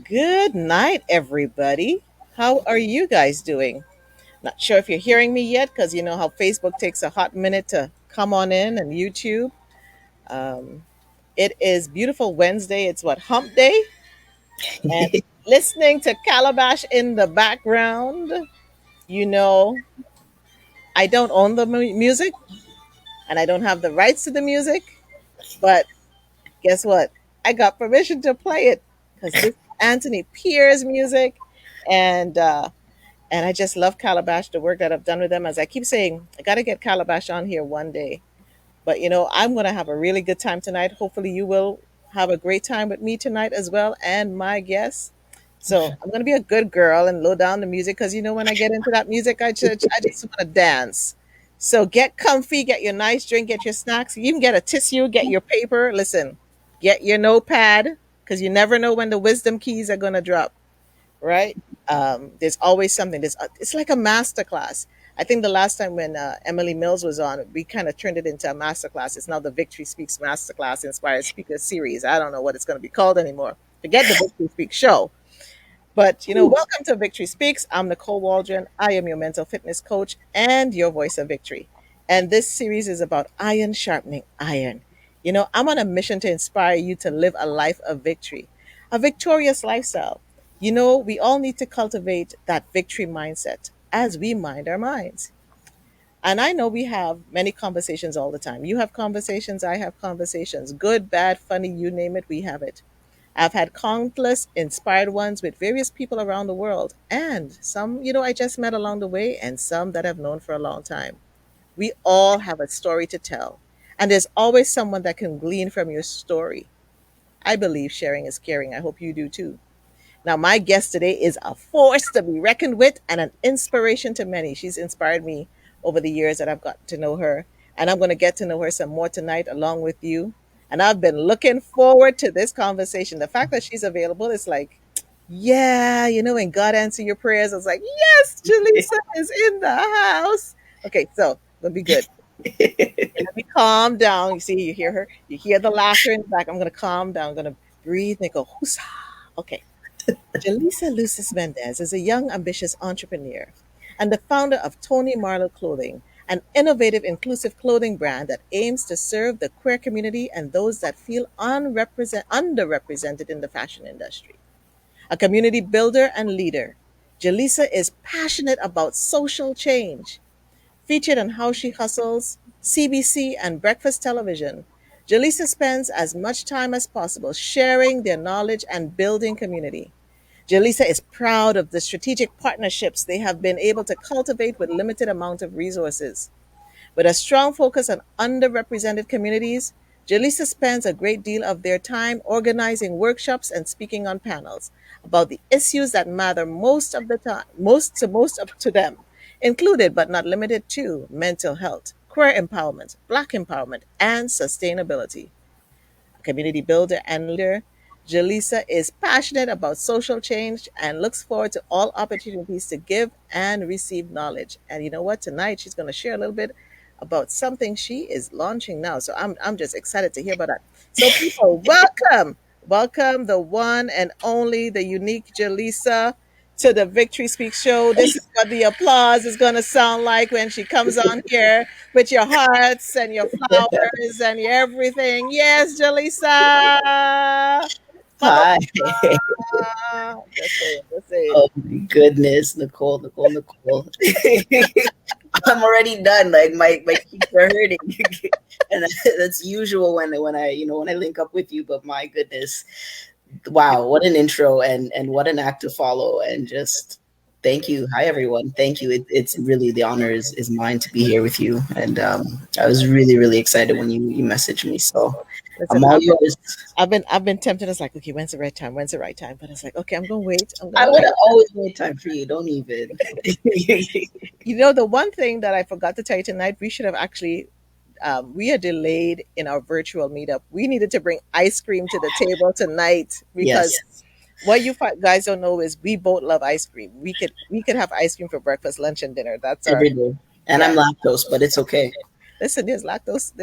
Good night, everybody. How are you guys doing? Not sure if you're hearing me yet because you know how Facebook takes a hot minute to come on in and YouTube. Um, it is beautiful Wednesday. It's what, hump day? And listening to Calabash in the background. You know, I don't own the music and I don't have the rights to the music, but guess what? I got permission to play it because this is Anthony Pierre's music. And I just love Calabash, the work that I've done with them. As I keep saying, I got to get Calabash on here one day. But I'm going to have a really good time tonight. Hopefully, you will have a great time with me tonight as well and my guests. So I'm going to be a good girl and low down the music because when I get into that music, I just want to dance. So get comfy, get your nice drink, get your snacks. You can get a tissue, get your paper. Listen, get your notepad because you never know when the wisdom keys are going to drop, right? There's always something. It's like a master class. I think the last time when Emily Mills was on, we kind of turned it into a master class. It's now the Victory Speaks Master Class Inspired Speaker Series. I don't know what it's going to be called anymore. Forget the Victory Speaks show. But welcome to Victory Speaks. I'm Nicole Waldron. I am your mental fitness coach and your voice of victory. And this series is about iron sharpening iron. I'm on a mission to inspire you to live a life of victory, a victorious lifestyle. We all need to cultivate that victory mindset as we mind our minds. And I know we have many conversations all the time. You have conversations, I have conversations. Good, bad, funny, you name it, we have it. I've had countless inspired ones with various people around the world, and some, I just met along the way, and some that I've known for a long time. We all have a story to tell, and there's always someone that can glean from your story. I believe sharing is caring. I hope you do too. Now, my guest today is a force to be reckoned with and an inspiration to many. She's inspired me over the years that I've gotten to know her, and I'm going to get to know her some more tonight along with you. And I've been looking forward to this conversation. The fact that she's available is like, yeah, when God answer your prayers, I was like, yes, Jalisa is in the house. Okay, so it'll be good. Let me calm down. You see, you hear her, you hear the laughter in the back. I'm going to calm down. I'm going to breathe and go, whoosah. Okay. Jalisa Luces-Mendes is a young, ambitious entrepreneur and the founder of Toni Marlow Clothing, an innovative, inclusive clothing brand that aims to serve the queer community and those that feel underrepresented in the fashion industry. A community builder and leader, Jalisa is passionate about social change. Featured on How She Hustles, CBC, and Breakfast Television, Jalisa spends as much time as possible sharing their knowledge and building community. Jalisa is proud of the strategic partnerships they have been able to cultivate with limited amount of resources. With a strong focus on underrepresented communities, Jalisa spends a great deal of their time organizing workshops and speaking on panels about the issues that matter most of the time, most to them, included but not limited to mental health, queer empowerment, black empowerment, and sustainability. Community builder and leader, Jalisa is passionate about social change and looks forward to all opportunities to give and receive knowledge. And you know what? Tonight she's going to share a little bit about something she is launching now. So I'm just excited to hear about that. So people, welcome the one and only, the unique Jalisa to the Victory Speak show. This is what the applause is going to sound like when she comes on here with your hearts and your flowers and your everything. Yes, Jalisa. Mama. Hi. Just saying, just saying. Oh my goodness, Nicole. I'm already done. Like my cheeks are hurting, and that's usual when I when I link up with you. But my goodness, wow, what an intro and what an act to follow, and just thank you. Hi everyone, thank you. It's really the honor is mine to be here with you, and I was really excited when you messaged me. So I'm Listen, all yours. I've been tempted. It's like, okay, when's the right time? When's the right time? But it's like, okay, I'm gonna wait. I'm I gonna would wait. have always made time for you. Don't even. The one thing that I forgot to tell you tonight, we should have actually we are delayed in our virtual meetup. We needed to bring ice cream to the table tonight because Yes, what you guys don't know is we both love ice cream. We could have ice cream for breakfast, lunch, and dinner. That's our every day. And yeah. I'm lactose, but it's okay. Listen, there's lactose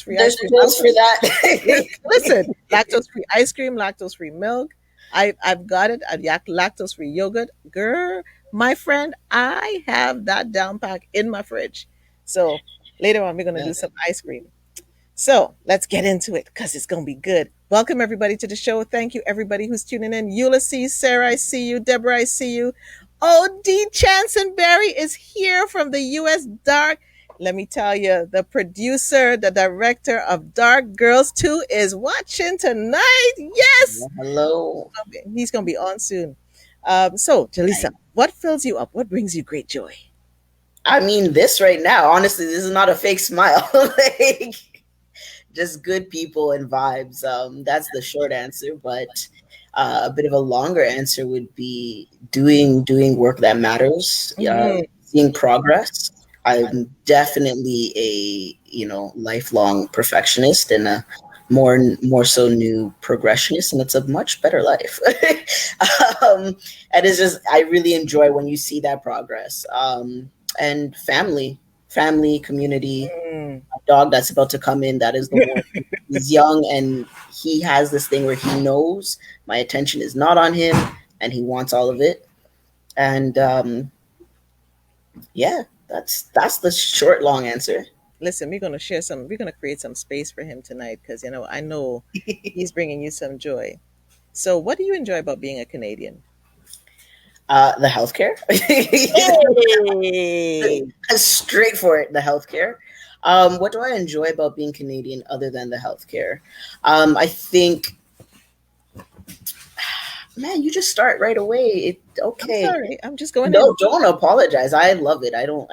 free ice There's cream. pills for Yeah, that. listen, lactose free ice cream, lactose free milk. I've got it. A lactose free yogurt, girl. My friend, I have that down pack in my fridge. So later on, we're gonna Yeah. do some ice cream. So let's get into it because it's going to be good. Welcome, everybody, to the show. Thank you, everybody who's tuning in. Ulysses, Sarah, I see you. Deborah, I see you. Oh, D. Chansonberry is here from the U.S. Dark. Let me tell you, the producer, the director of Dark Girls 2 is watching tonight. Yes! Hello. He's going to be on soon. So, Jalisa, what fills you up? What brings you great joy? I mean, this right now, honestly, this is not a fake smile. Like, just good people and vibes. That's the short answer, but a bit of a longer answer would be doing work that matters. Mm-hmm. Seeing progress. I'm definitely a lifelong perfectionist and a more so new progressionist, and it's a much better life. And it's just I really enjoy when you see that progress. And family, community, Mm. dog that's about to come in, that is the one. He's young and he has this thing where he knows my attention is not on him and he wants all of it. And yeah, that's the short long answer. Listen, we're going to create some space for him tonight because, I know he's bringing you some joy. So, what do you enjoy about being a Canadian? The healthcare. Hey! Straight for it, the healthcare. What do I enjoy about being Canadian other than the healthcare? I think, man, you just start right away. I'm Okay. sorry. I'm just going in. No, don't apologize. I love it. I don't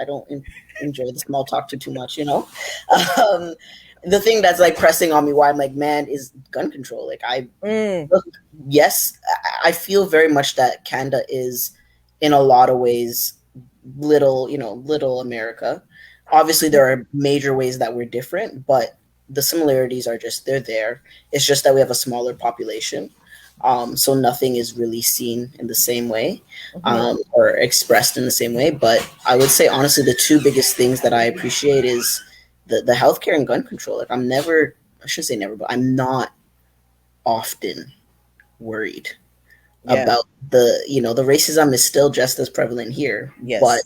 enjoy the small talk too much. Um, the thing that's like pressing on me, why I'm like, man, is gun control. Like I Mm, look, yes, I feel very much that Canada is, in a lot of ways, little America. Obviously, there are major ways that we're different, but the similarities are just they're there. It's just that we have a smaller population, so nothing is really seen in the same way, mhm. or expressed in the same way. But I would say honestly, the two biggest things that I appreciate is the healthcare and gun control. Like I'm never, I shouldn't say never, but I'm not often worried Yeah. about the racism is still just as prevalent here, but Yes.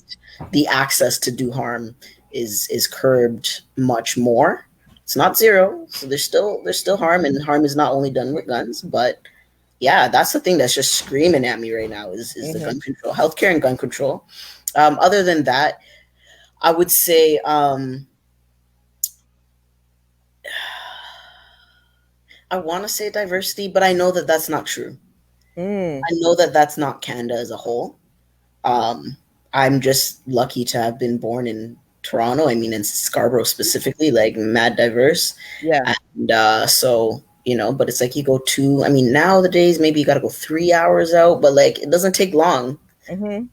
the access to do harm is curbed much more. It's not zero, so there's still harm, and harm is not only done with guns. But yeah, that's the thing that's just screaming at me right now is the Hmm. gun control, healthcare, and gun control. Other than that, I would say I want to say diversity, but I know that that's not true. Mm, I know that that's not Canada as a whole. Um, I'm just lucky to have been born in Toronto. I mean, in Scarborough specifically, like mad diverse. yeah. And so, but it's like you go I mean, nowadays, maybe you got to go 3 hours out, but like it doesn't take long, Hmm.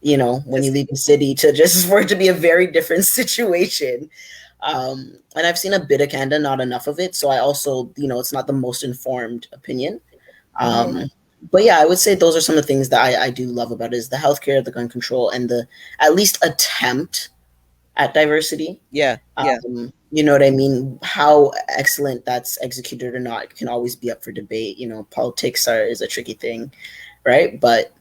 when you Just leave the city to just for it to be a very different situation. And I've seen a bit of Canada, not enough of it. So I also, it's not the most informed opinion. hmm. Um, but yeah, I would say those are some of the things that I do love about it is the healthcare, the gun control, and the at least attempt at diversity. Yeah. Yeah. You know what I mean? How excellent that's executed or not can always be up for debate. Politics is a tricky thing, right? But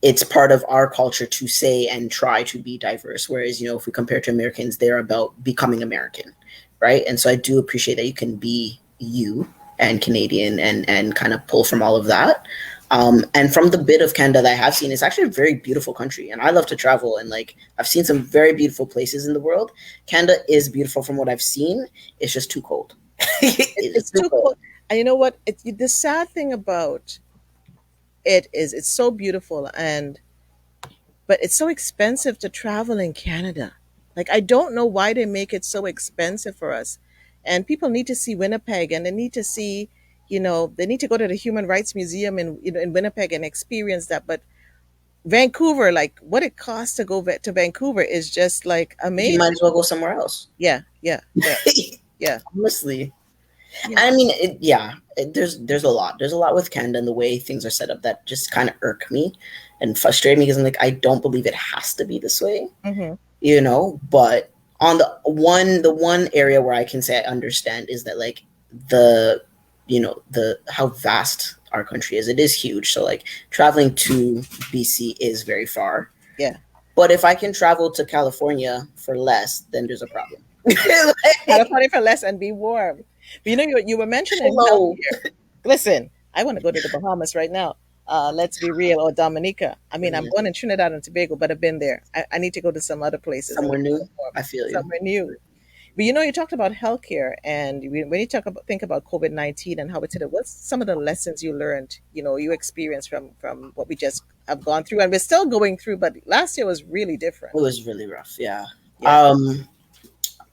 it's part of our culture to say and try to be diverse. Whereas, if we compare to Americans, they're about becoming American, right? And so I do appreciate that you can be you and Canadian and kind of pull from all of that. And from the bit of Canada that I have seen, it's actually a very beautiful country. And I love to travel and like I've seen some very beautiful places in the world. Canada is beautiful from what I've seen. It's just too cold. It's It's too too cold. cold. And you know what? The sad thing about it is it's so beautiful, but it's so expensive to travel in Canada. Like, I don't know why they make it so expensive for us. And people need to see Winnipeg, and they need to see, they need to go to the Human Rights Museum in Winnipeg and experience that. But Vancouver, like what it costs to to Vancouver is just like You might amazing. as well go somewhere else. Yeah, yeah, yeah, yeah. Honestly. Yeah. I mean, there's a lot with Canada and the way things are set up that just kind of irk me and frustrate me because I'm like, I don't believe it has to be this way, Hmm. But on the one area where I can say I understand is that like the the how vast our country is. It is huge. So like traveling to BC is very far. Yeah. But if I can travel to California for less, then there's a problem. Like, California for less and be warm. But you were mentioning hello. healthcare. Listen, I want to go to the Bahamas right now. Let's be real, or Dominica. I mean, I'm Mhm. born in Trinidad and Tobago, but I've been there. I need to go to some other places and Somewhere get new. some more, I feel you. somewhere new. But you talked about healthcare, and when you think about COVID-19 and how it hit it, what's some of the lessons you learned? You experienced from what we just have gone through, and we're still going through. But last year was really It different. was really rough. Yeah. Yeah. Um,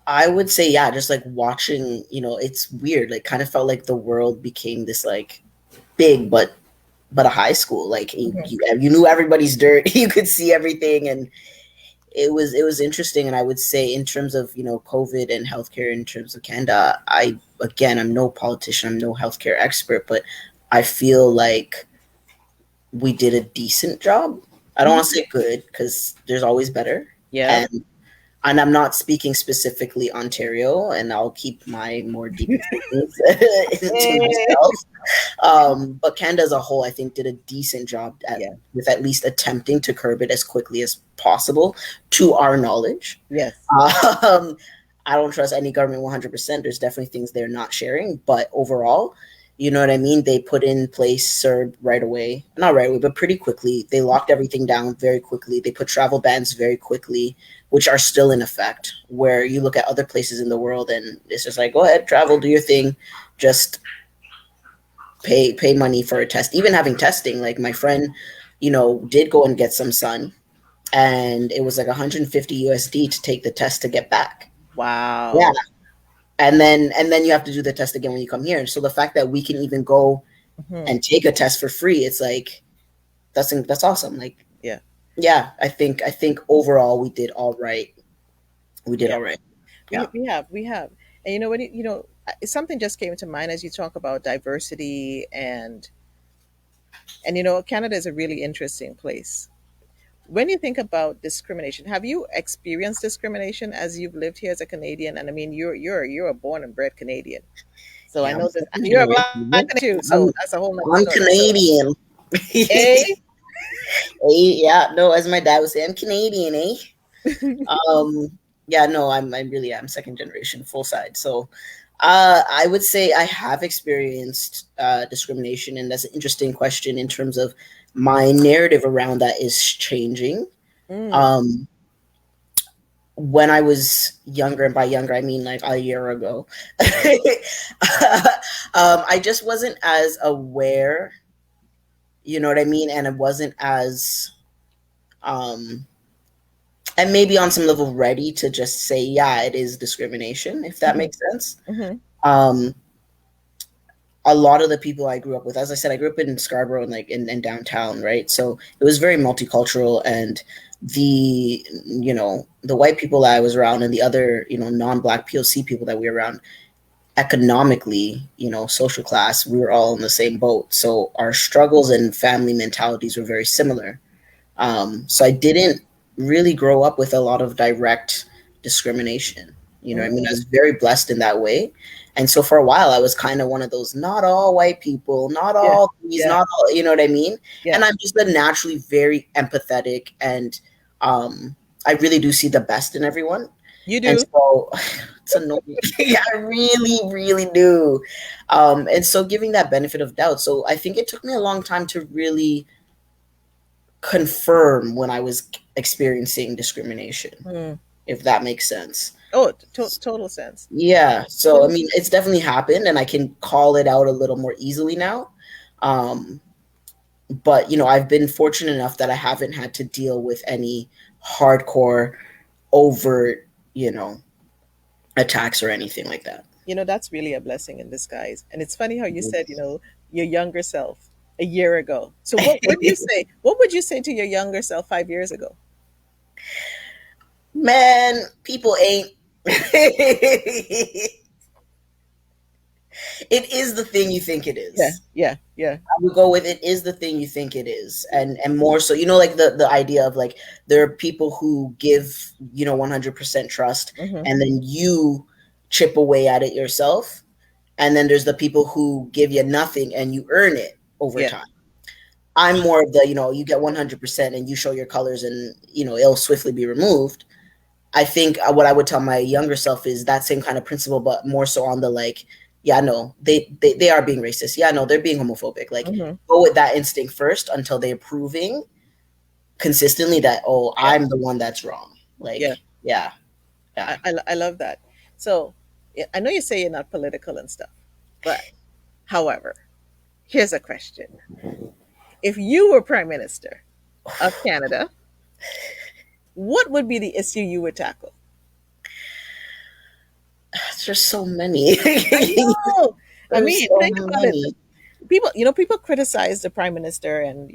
I would say, yeah, just like watching, it's weird. Like, kind of felt like the world became this like big, but a high school. Like Hmm. you knew everybody's dirt. You could see everything, and it was interesting. And I would say, in terms of COVID and healthcare, in terms of Canada, I'm no politician, I'm no healthcare expert, but I feel like we did a decent job. I don't want to Hmm. say good because there's always better. Yeah. And I'm not speaking specifically Ontario, and I'll keep my more deepest feelings to Eh, myself. But Canada as a whole, I think, did a decent job yeah. with at least attempting to curb it as quickly as possible, to our knowledge. Yes. Um, I don't trust any government 100%. There's definitely things they're not sharing, but overall, you know what I mean? They put in place CERB right away. Not right away, but pretty quickly. They locked everything down very quickly. They put travel bans very quickly, which are still in effect. Where you look at other places in the world and it's just like, go ahead, travel, do your thing. Just pay money for a test. Even having testing, like my friend, did go and get some sun, and it was like 150 USD to take the test to get back. Yeah, Wow. and then you have to do the test again when you come here. And so the fact that we can even go Hmm. and take a test for free, it's like that's awesome. Like, Yeah. yeah, I think overall we did all right. We did Yeah. all right. Yeah, We have, and something just came to mind as you talk about diversity, and Canada is a really interesting place. When you think about discrimination, have you experienced discrimination as you've lived here as a Canadian? And I mean, you're a born and bred Canadian, so I yeah. I'm know this, second and you're a generation. black too. I'm So that's a whole nother I'm story. So, Canadian. A, Yeah, no, as my dad would say, I'm Canadian, eh? Um, yeah, no, I really am second generation, full side. So, I would say I have experienced discrimination, and that's an interesting question in terms of my narrative around that is changing. mm, Um, when I was younger, and by younger I mean like a year ago, I just wasn't as aware. You know what I mean? And it wasn't as um and maybe on some level ready to just say, yeah, it is discrimination, if that hmm, makes sense. hmm, um a lot of the people I grew up with, as I said, I grew up in Scarborough and like in downtown, right? So it was very multicultural, and the white people that I was around and the other non-black POC people that we were around, economically, social class, we were all in the same boat, so our struggles and family mentalities were very similar. So I didn't really grow up with a lot of direct discrimination. You know what I mean? I mm, was very blessed in that way. And so for a while, I was kind of one of those not all white people, not yeah, all these, yeah, not all, you know what I mean? yeah. And I'm just a naturally very empathetic, and I really do see the best in everyone. You And do. so it's annoying. Yeah, I really, really do. And so giving that benefit of doubt. So I think it took me a long time to really confirm when I was experiencing discrimination, Mm. if that makes sense. Oh, total sense. Yeah. So, I Total mean, sense. it's definitely happened, and I can call it out a little more easily now. Um, but, I've been fortunate enough that I haven't had to deal with any hardcore, overt, attacks or anything like that. That's really a blessing in disguise. And it's funny how you said, your younger self a year ago. So what would you say to your younger self 5 years ago? Man, people ain't. It is the thing you think it Yeah, is. yeah, yeah. I would go with it is the thing you think it is, and more so, like the idea of like there are people who give 100% trust, Hmm. and then you chip away at it yourself, and then there's the people who give you nothing and you earn it over Yeah. time. I'm more of the, you get 100% and you show your colors and, it'll swiftly be removed. I think what I would tell my younger self is that same kind of principle, but more so on the like, yeah, no, they are being racist. Yeah, no, they're being homophobic. Like, Hmm. go with that instinct first until they're proving consistently that, oh, Yeah. I'm the one that's wrong. Yeah. Like, yeah, yeah. I love that. So yeah, I know you say you're not political and stuff, but however, here's a question: if you were prime minister of Canada, what would be the issue you would tackle? There's just so many. I know. I There's mean, so think about it. many. People criticize the prime minister, and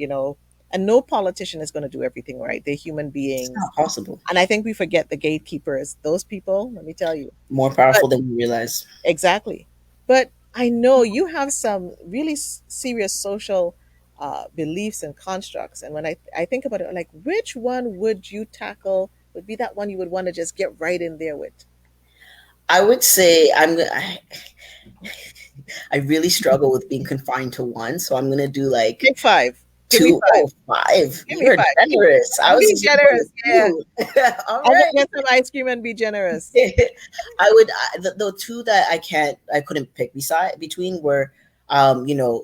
and no politician is going to do everything right. They're human It's beings, not possible. and I think we forget the gatekeepers. Those people, let me tell you. More But powerful than you realize. exactly. But I know you have some really serious social beliefs and constructs, and when I think about it, like which one would you tackle? Would be that one you would want to just get right in there with? I would say I really struggle with being confined to one, so I'm gonna do like Pick five. Give me two. five. Oh, five. Give me You're five. generous. I was Be just gonna go generous. with Yeah. two. All I'll go right. get some ice cream and be generous. I would the two that I couldn't pick beside between were, um, you know,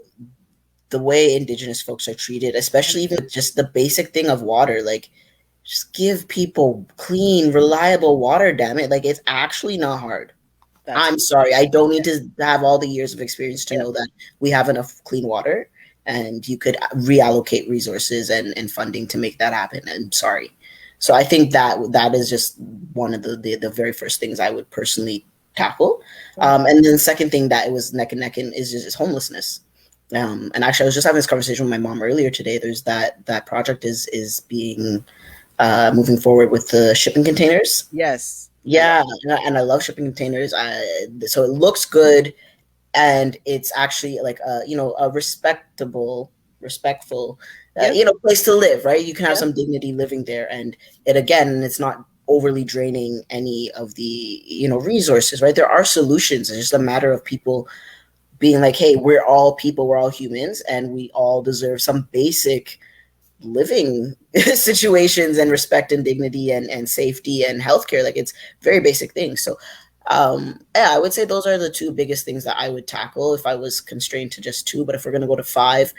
the way Indigenous folks are treated, especially even with just the basic thing of water. Like, just give people clean, reliable water. Damn it! Like, it's actually not hard. That's I'm true. sorry. I don't need to have all the years of experience to Yeah. know that we have enough clean water and you could reallocate resources and funding to make that happen. I'm sorry. So I think that is just one of the very first things I would personally tackle. Mhm. And then the second thing that it was neck and neck in is just homelessness. And actually, I was just having this conversation with my mom earlier today. There's that project is being moving forward with the shipping containers. Yes. Yeah. Yeah, and I love shipping containers. So it looks good, and it's actually like a respectful, Yeah. place to live. Right, you can have Yeah. some dignity living there, and it's not overly draining any of the resources. Right, there are solutions. It's just a matter of people being like, hey, we're all people, we're all humans, and we all deserve some basic living situations and respect and dignity and safety and healthcare. Like, it's very basic things. So yeah, I would say those are the two biggest things that I would tackle if I was constrained to just two. But if we're going to go to five,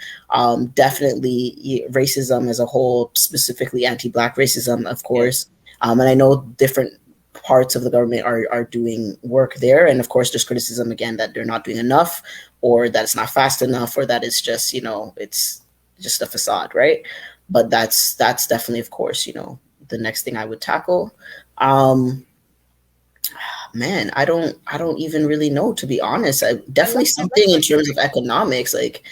definitely racism as a whole, specifically anti-black racism, of Yeah. course. And I know different parts of the government are doing work there, and of course there's criticism again that they're not doing enough, or that it's not fast enough, or that it's just it's just a facade, right? But that's definitely, of course, the next thing I would tackle. um Man, I don't even really know, to be honest. Definitely I love something how in you terms of economics. Like,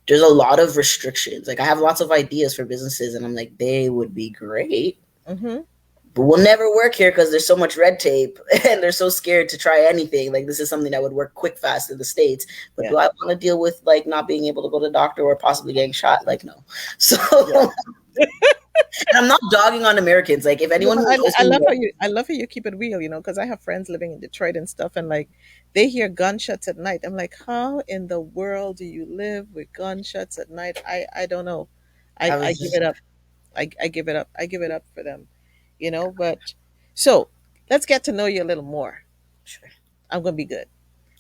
there's a lot of restrictions. Like, I have lots of ideas for businesses, and I'm like, they would be great, Mm-hmm. but will never work here because there's so much red tape and they're so scared to try anything. Like, this is something that would work quick, fast in the States. But Yeah. do I want to deal with like not being able to go to the doctor or possibly getting shot? Like, no. So, Yeah. and I'm not dogging on Americans. Like, if No, anyone but who knows me knows, I love how you keep it real, because I have friends living in Detroit and stuff, and like they hear gunshots at night. I'm like, how in the world do you live with gunshots at night? I don't know. I I was give just it up. I give it up. I give it up for them, But so let's get to know you a little more. sure. I'm gonna be good,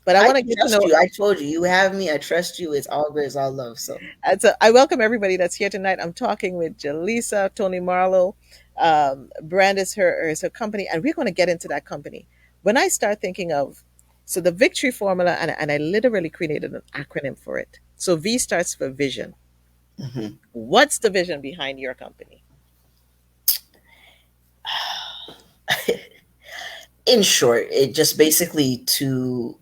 but I I want to get to trust know. you. I told you, you have me. I trust you. It's all good. It's all love. So, And so I welcome everybody that's here tonight. I'm talking with Jalisa, Toni Marlow. Brand is her company, and we're going to get into that company. When I start thinking of, so the victory formula, and I literally created an acronym for it. So V starts for vision. mhm. What's the vision behind your company? In short, it just basically to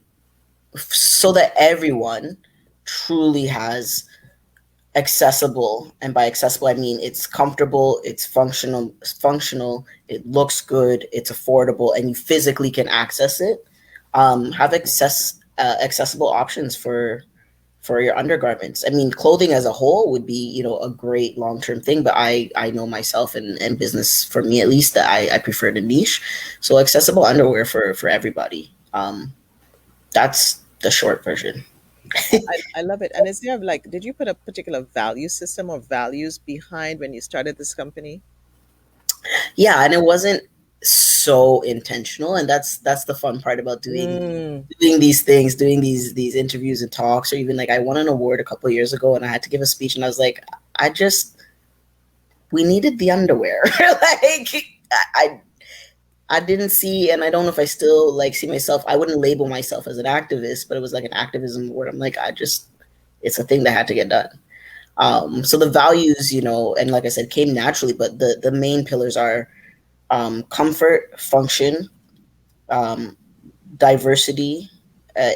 so that everyone truly has accessible, and by accessible I mean it's comfortable, it's functional, it looks good, it's affordable, and you physically can access it. Have accessible options for your undergarments. I mean, clothing as a whole would be, a great long term thing, but I know myself, and business for me at least, that I prefer the niche. So accessible underwear for everybody. That's the short version. I love it. And is there like, did you put a particular value system or values behind when you started this company? Yeah, and it wasn't so intentional, and that's the fun part about Mm. doing these things, doing these interviews and talks, or even like I won an award a couple of years ago, and I had to give a speech, and I was like, I just we needed the underwear. Like I I didn't see, and I don't know if I still like see myself. I wouldn't label myself as an activist, but it was like an activism where I'm like, I just it's a thing that had to get done. So the values, and like I said, came naturally, but the main pillars are comfort, function, um, diversity,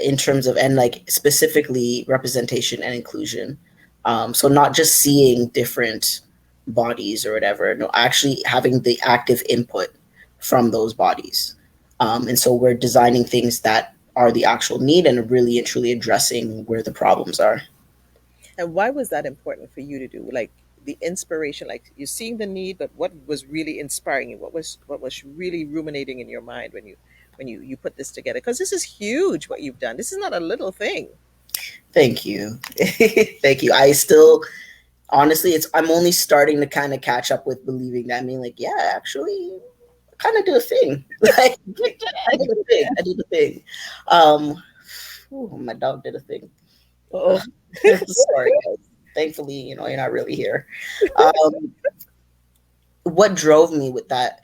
in terms of, and like specifically representation and inclusion. So not just seeing different bodies or whatever, no, actually having the active input from those bodies. And so we're designing things that are the actual need and really and truly addressing where the problems are. And why was that important for you to do? Like the inspiration, like you're seeing the need, but what was really inspiring you? What was really ruminating in your mind when you put this together? Because this is huge what you've done. This is not a little thing. Thank you. Thank you. I still, honestly, I'm only starting to kind of catch up with believing that. I mean, like, yeah, actually, kind of do a thing. Like, I did a thing. I did a thing. Um, my dog did a thing. Oh, Sorry, guys. Thankfully, you're not really here. Um, what drove me with that?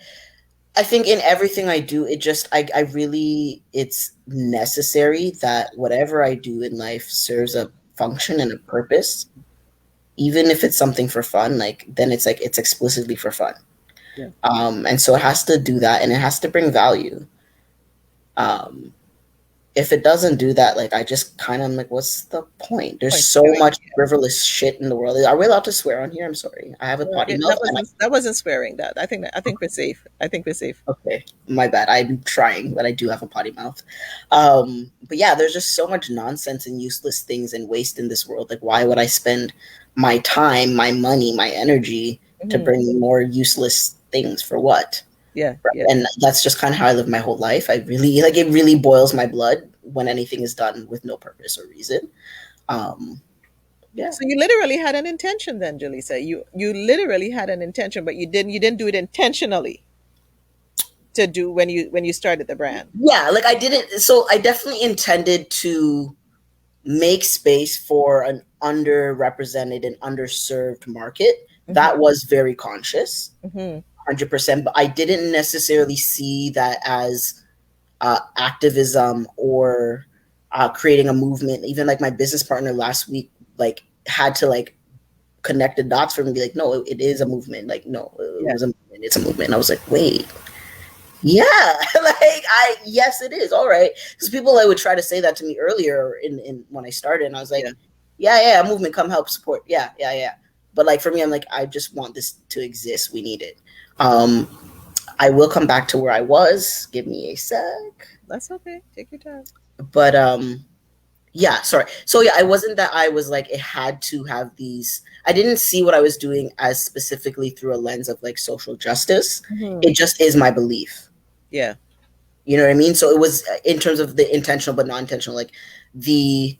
I think in everything I do, I really, it's necessary that whatever I do in life serves a function and a purpose. Even if it's something for fun, like then it's like it's explicitly for fun. yeah. And so it has to do that, and it has to bring value. Um, if it doesn't do that, like I just kind of like, what's the point? There's Point so doing much frivolous shit in the world. Are we allowed to swear on here? I'm sorry, I have a potty mouth, and that wasn't swearing. I think we're safe. I think we're safe. okay, my bad. I'm trying, but I do have a potty mouth. But yeah, there's just so much nonsense and useless things and waste in this world. Like, why would I spend my time, my money, my energy to Hmm. bring more useless things for what? Yeah, yeah. And that's just kind of how I live my whole life. I really like it. Really boils my blood when anything is done with no purpose or reason. Um, yeah, So you literally had an intention then, Jalisa. You literally had an intention, but you didn't do it intentionally to do when you started the brand. yeah. Like I didn't. So I definitely intended to make space for an underrepresented and underserved market. Hmm. That was very conscious, Hmm. 100%. But I didn't necessarily see that as activism or creating a movement. Even like my business partner last week, like had to like connect the dots for me and be like, no, it is a movement. Like, no, it Yeah. was a movement. It's a movement. And I was like, wait, yeah, like yes, it is. All right. Because people like would try to say that to me earlier in when I started, and I was Yeah. like, yeah, a movement, come help support. Yeah, yeah, yeah. But like for me, I'm like, I just want this to exist. We need it. Um, I will come back to where I was. Give me a sec. That's okay. Take your time. But yeah, sorry. So yeah, it wasn't that I was like it had to have these. I didn't see what I was doing as specifically through a lens of like social justice. Hmm. It just is my belief. Yeah. You know what I mean? So it was in terms of the intentional but non-intentional, like the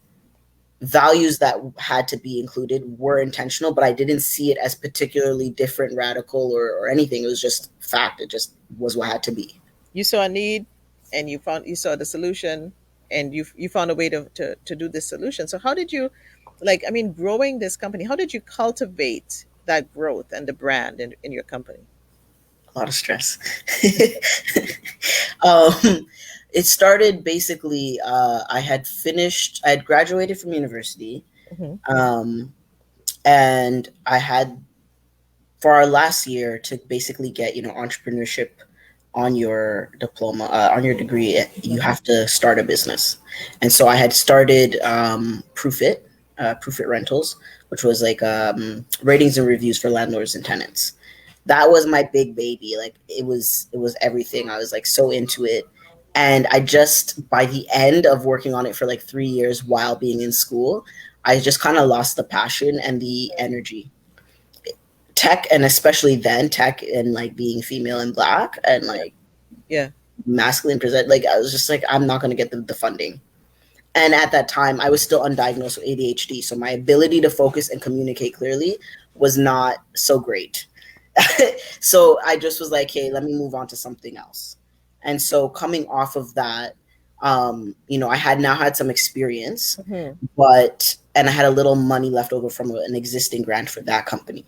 values that had to be included were intentional, but I didn't see it as particularly different, radical, or anything. It was just fact. It just was what had to be. You saw a need, and you saw the solution, and you found a way to do this solution. So how did you, like, I mean, growing this company? How did you cultivate that growth and the brand in your company? A lot of stress. um, it started basically. I had graduated from university, Hmm. um, and I had for our last year to basically get entrepreneurship on your diploma, on your degree. You Hmm. have to start a business, and so I had started Proof It Rentals, which was like ratings and reviews for landlords and tenants. That was my big baby. Like it was everything. I was like so into it, and I just by the end of working on it for like 3 years while being in school, I just kind of lost the passion and the energy. Tech, and especially then tech and like being female and black and Yeah. like Yeah. masculine present, like I was just like, I'm not going to get the funding. And at that time, I was still undiagnosed with ADHD. So my ability to focus and communicate clearly was not so great. So I just was like, hey, let me move on to something else. And so coming off of that, I had now had some experience, Hmm. and I had a little money left over from an existing grant for that company.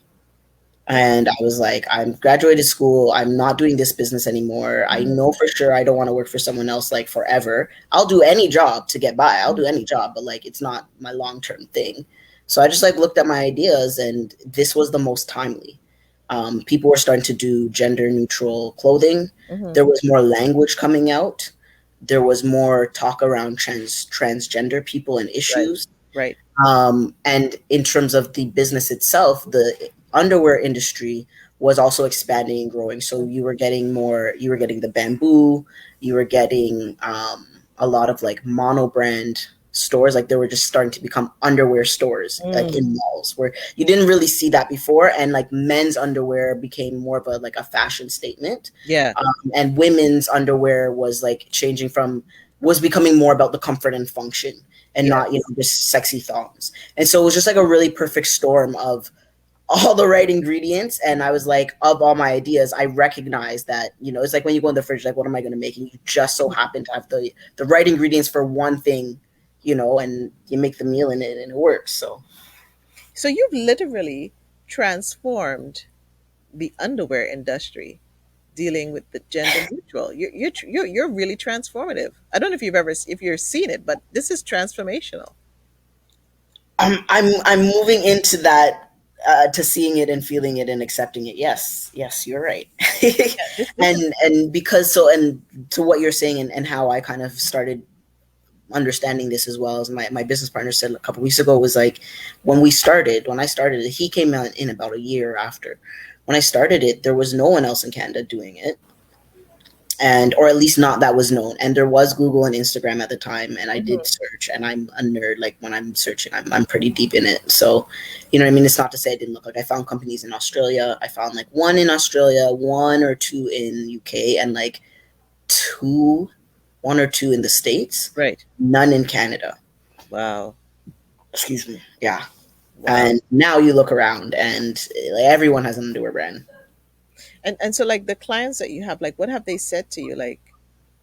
And I was like, I'm graduated school. I'm not doing this business anymore. I Hmm. know for sure I don't want to work for someone else like forever. I'll do any job to get by. I'll do any job, but like it's not my long term thing. So I just like looked at my ideas, and this was the most timely. People were starting to do gender neutral clothing. Hmm. There was more language coming out. There was more talk around transgender people and Right. issues. Right. And in terms of the business itself, the underwear industry was also expanding and growing. So you were getting the bamboo, you were getting a lot of like mono brand stores. Like they were just starting to become underwear stores, like Mm. in malls, where you didn't really see that before. And like men's underwear became more of a like a fashion statement, Yeah. and women's underwear was like was becoming more about the comfort and function and not Yes. just sexy thongs. And so it was just like a really perfect storm of all the right ingredients. And I was like, of all my ideas, I recognized that it's like when you go in the fridge, like what am I going to make, and you just so happen to have the right ingredients for one thing, and you make the meal in it and it works. So So you've literally transformed the underwear industry, dealing with the gender neutral. You're really transformative. I don't know if you're seen it, but this is transformational. I'm moving into that, to seeing it and feeling it and accepting it. Yes, you're right. Yeah, this is And because so and to what you're saying, and how I kind of started understanding this as well, as my business partner said a couple weeks ago, was like when I started it, he came out in about a year after. When I started it, there was no one else in Canada doing it, and or at least not that was known. And there was Google and Instagram at the time, and I did Mhm. search. And I'm a nerd. Like when I'm searching, I'm pretty deep in it. So, you know what I mean. It's not to say I didn't look. Like I found companies in Australia. I found like one in Australia, one or two in UK, and like two, one or two in the States. Right. None in Canada. Wow. Excuse me. Yeah. Wow. And now you look around, and like, everyone has an underwear brand. And so like the clients that you have, like what have they said to you? Like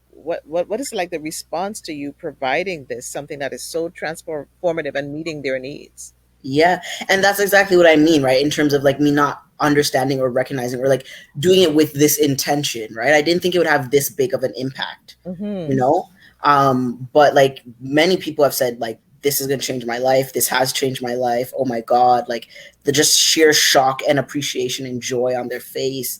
what is like the response to you providing this something that is so transformative and meeting their needs? Yeah, and that's exactly what I mean, right? In terms of like me not understanding or recognizing or like doing it with this intention, right? I didn't think it would have this big of an impact, you Hmm. know? But like many people have said, like, this is gonna change my life. This has changed my life. Oh my God. Like the just sheer shock and appreciation and joy on their face.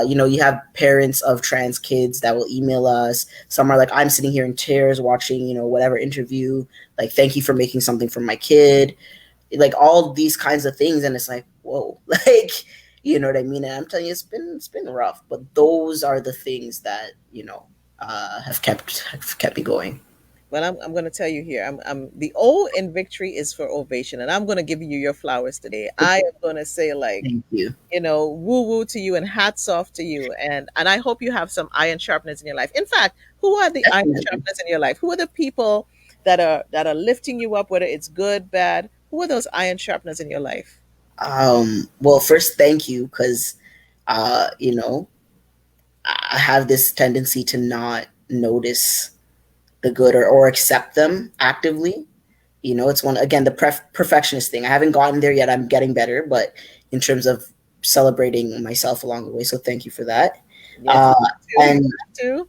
You have parents of trans kids that will email us. Some are like, I'm sitting here in tears watching, whatever interview. Like, thank you for making something for my kid, like all these kinds of things. And it's like, whoa, like, you know what I mean? And I'm telling you, it's been rough, but those are the things that have kept me going. Well, I'm going to tell you here. I'm the O in victory is for ovation, and I'm going to give you your flowers today. I am going to say like, Thank you. woo woo to you and hats off to you. And I hope you have some iron sharpeners in your life. In fact, who are the iron Definitely. sharpeners in your life? Who are the people that are lifting you up, whether it's good, bad? Who are those iron sharpeners in your life? Well, first, thank you, because uh you know I have this tendency to not notice the good, or accept them actively. It's one, again, the perfectionist thing. I haven't gotten there yet. I'm getting better, but in terms of celebrating myself along the way, so thank you for that. Yes, uh you have to. You and have to.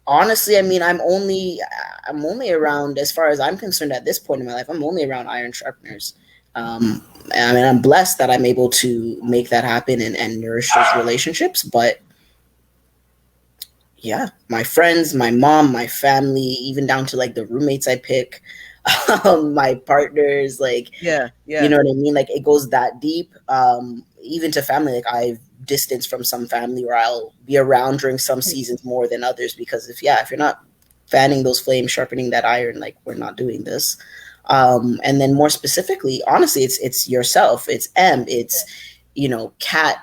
honestly, I mean, I'm only around, as far as I'm concerned, at this point in my life, I'm only around iron sharpeners. I mean, I'm blessed that I'm able to make that happen, and nourish those relationships. But yeah, my friends, my mom, my family, even down to like the roommates I pick, my partners, like, Yeah, you yeah. know what I mean? Like it goes that deep. Even to family, like I've distanced from some family, or I'll be around during some seasons more than others, because if you're not fanning those flames, sharpening that iron, like we're not doing this. And then more specifically, honestly, it's yourself. It's Kat,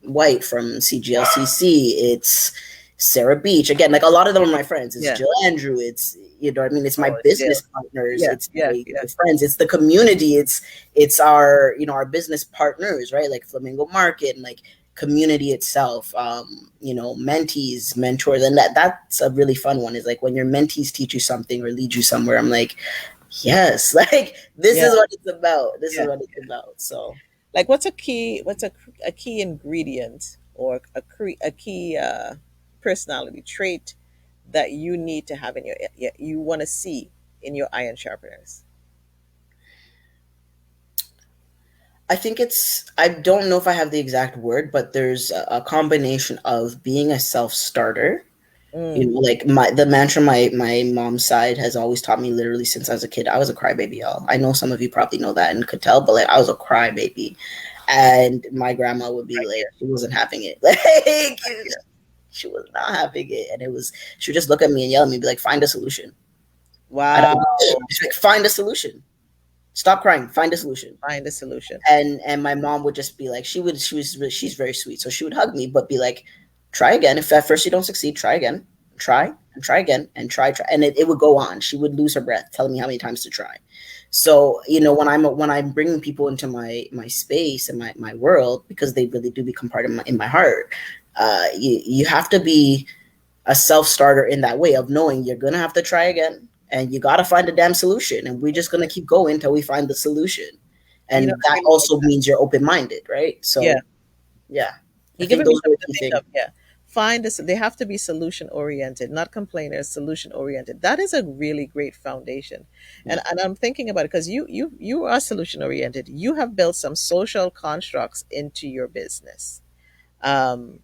White from CGLCC. It's Sarah Beach. Again, like a lot of them are my friends. It's Yeah. Jill Andrew. It's, you know what I mean. It's my Oh, it's business Jill. partners. Yeah, It's yeah, my yeah, friends. It's the community. It's our, you know, our business partners, right? Like Flamingo Market and like community itself. You know, mentees, mentors, and that's a really fun one. Is like when your mentees teach you something or lead you somewhere. I'm like, yes, like this yeah, is what it's about. This is yeah. what it's about. So Like, what's a key ingredient or a key personality trait that you need to have in you want to see in your iron sharpeners? I think it's, I don't know if I have the exact word, but there's a combination of being a self starter. You Mm, know, like the mantra my mom's side has always taught me literally since I was a kid. I was a crybaby, y'all. I know some of you probably know that and could tell, but like I was a crybaby, and my grandma would be right like, here, she wasn't having it. Like right here. she was not having it, and it was, she would just look at me and yell at me, and be like, "Find a solution." I Wow. don't. She's like, "Find a solution. Stop crying. Find a solution." Find a solution. And my mom would just be like, she's very sweet, so she would hug me but be like, try again. If at first you don't succeed, try again, try and try again, and try, and it would go on. She would lose her breath telling me how many times to try. So, you know, when I'm bringing people into my space and my world, because they really do become part of my heart, you have to be a self-starter in that way of knowing you're gonna have to try again, and you gotta find a damn solution, and we're just gonna keep going until we find the solution. You know, And I that really like also that. means you're open-minded, right? Yeah. So yeah, I You're think giving me those are something the to key think things. of. Yeah. Find this. They have to be solution oriented, not complainers. Solution oriented. That is a really great foundation, Yeah. and I'm thinking about it because you are solution oriented. You have built some social constructs into your business. Um,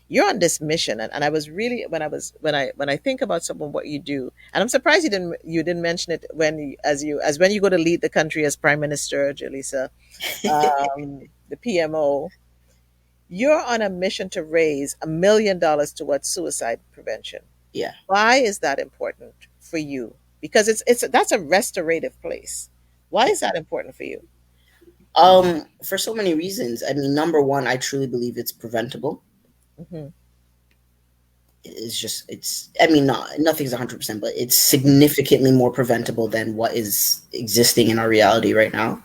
you're on this mission, and I was really when I think about some of what you do, and I'm surprised you didn't mention it as when you go to lead the country as Prime Minister, Jalisa, the PMO. You're on a mission to raise $1 million towards suicide prevention. Yeah. Why is that important for you? Because it's that's a restorative place. Why Yeah. is that important for you? For so many reasons. I mean, number one, I truly believe it's preventable. Hmm. It's just, it's, I mean, not nothing's 100%, but it's significantly more preventable than what is existing in our reality right now.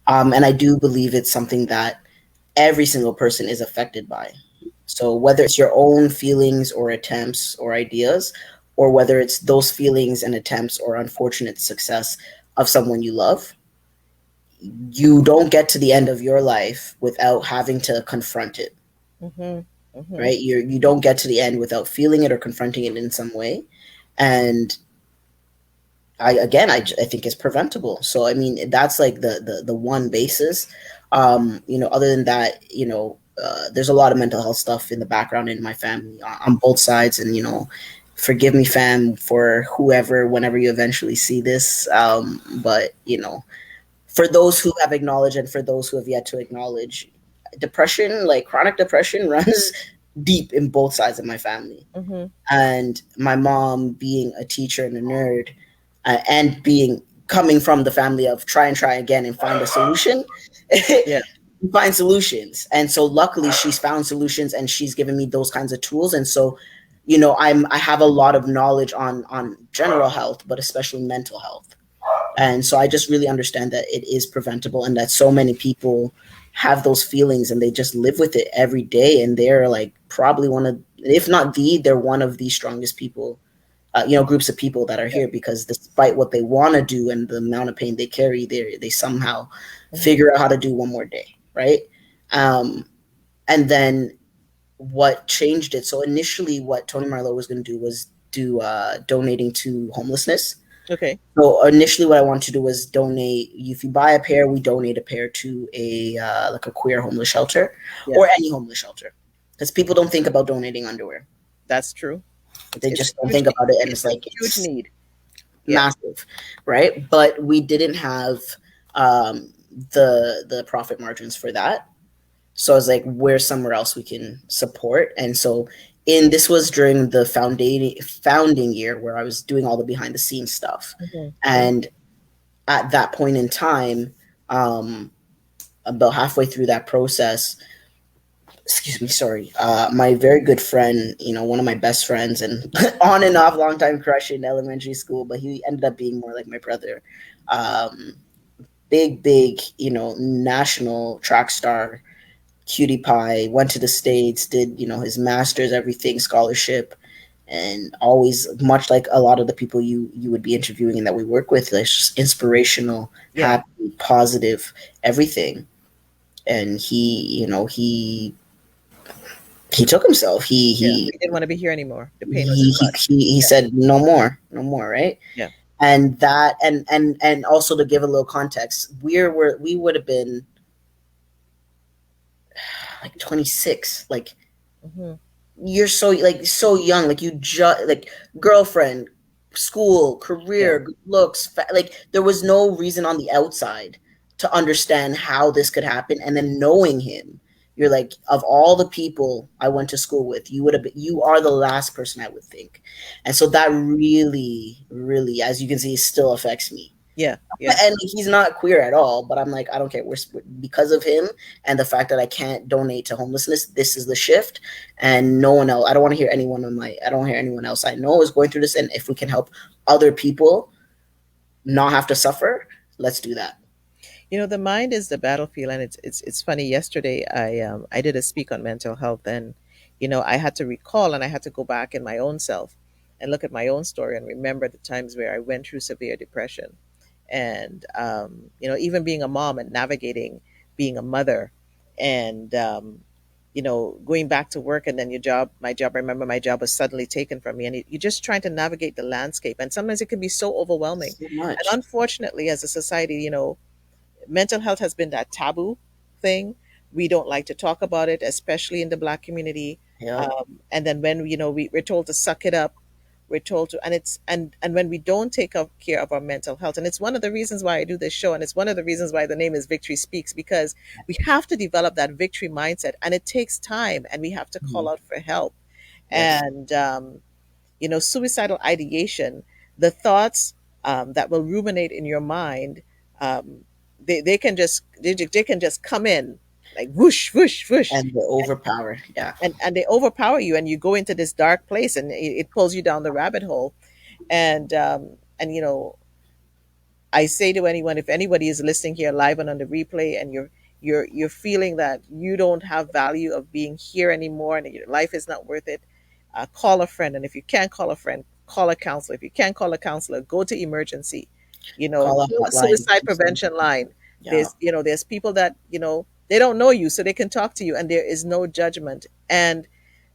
And I do believe it's something that every single person is affected by. So whether it's your own feelings or attempts or ideas, or whether it's those feelings and attempts or unfortunate success of someone you love, you don't get to the end of your life without having to confront it, Hmm. Hmm. right? You don't get to the end without feeling it or confronting it in some way. And I think it's preventable. So I mean, that's like the one basis. You know, other than that, you know, there's a lot of mental health stuff in the background in my family on both sides, and you know, forgive me, fam, for whoever, whenever you eventually see this. But you know, for those who have acknowledged and for those who have yet to acknowledge, depression, like chronic depression, runs deep in both sides of my family. Hmm. And my mom being a teacher and a nerd, and being coming from the family of try and try again and find a solution. Yeah. Find solutions, and so luckily she's found solutions and she's given me those kinds of tools. And so, you know, I have a lot of knowledge on general health, but especially mental health. And so I just really understand that it is preventable, and that so many people have those feelings and they just live with it every day, and they're like probably one of, if not they're one of the strongest people, you know, groups of people that are Yeah. here, because despite what they want to do and the amount of pain they carry, they somehow Hmm. figure out how to do one more day, right? um, and then what changed it, so initially what Toni Marlow was going to do was do donating to homelessness. Okay. So initially, what I wanted to do was donate. If you buy a pair, we donate a pair to a like a queer homeless shelter, Yeah. or any homeless shelter, because people don't think about donating underwear. That's true. They It's a just don't huge think need. about it, and It's it's a like huge it's need. Yeah. massive, right? But we didn't have um, the profit margins for that. So I was like, where's somewhere else we can support? And so in this was during the founding year where I was doing all the behind the scenes stuff. Hmm. And at that point in time, um, about halfway through that process, excuse me, sorry, my very good friend, one of my best friends, and on and off long time crush in elementary school, but he ended up being more like my brother. Um, big, national track star, cutie pie, went to the States, did, his master's, everything, scholarship, and always, much like a lot of the people you would be interviewing and that we work with, like just inspirational, Yeah, happy, positive, everything. And he took himself. He yeah. he He didn't want to be here anymore. The pain was he too he much. he, he Yeah, said no more, no more, right? yeah. And that and also to give a little context, we would have been like 26, like Hmm. you're so young, like you just like girlfriend, school, Yeah, career, good looks, like there was no reason on the outside to understand how this could happen. And then knowing him, you're like, of all the people I went to school with, you are the last person I would think. And so that really, really, as you can see, still affects me. yeah, yeah. And he's not queer at all, but I'm like, I don't care. Because of him and the fact that I can't donate to homelessness. This is the shift, and no one else. I don't want to hear anyone on my. I don't hear anyone else I know is going through this, and if we can help other people not have to suffer, let's do that. The mind is the battlefield, and it's funny. Yesterday, I did a speak on mental health, and I had to recall and I had to go back in my own self and look at my own story and remember the times where I went through severe depression, and even being a mom and navigating being a mother, and going back to work, and then my job. I remember my job was suddenly taken from me, and you're just trying to navigate the landscape, and sometimes it can be so overwhelming. So And much. unfortunately, as a society, mental health has been that taboo thing. We don't like to talk about it, especially in the Black community. Yep. And then when we're told to suck it up, we're told to, and when we don't take care of our mental health, and it's one of the reasons why I do this show, and it's one of the reasons why the name is Victory Speaks, because we have to develop that victory mindset, and it takes time, and we have to call Mhm. out for help. Yes. And suicidal ideation, the thoughts that will ruminate in your mind, um, they can just come in like whoosh, whoosh, whoosh, And the overpower. Yeah. and they overpower you, and you go into this dark place, and it pulls you down the rabbit hole. And I say to anyone, if anybody is listening here live and on the replay, and you're feeling that you don't have value of being here anymore, and your life is not worth it, call a friend. And if you can't call a friend, call a counselor. If you can't call a counselor, go to emergency. Call a Call a hotline. suicide Do something. prevention line. Yeah. There's people that they don't know you, so they can talk to you, and there is no judgment. And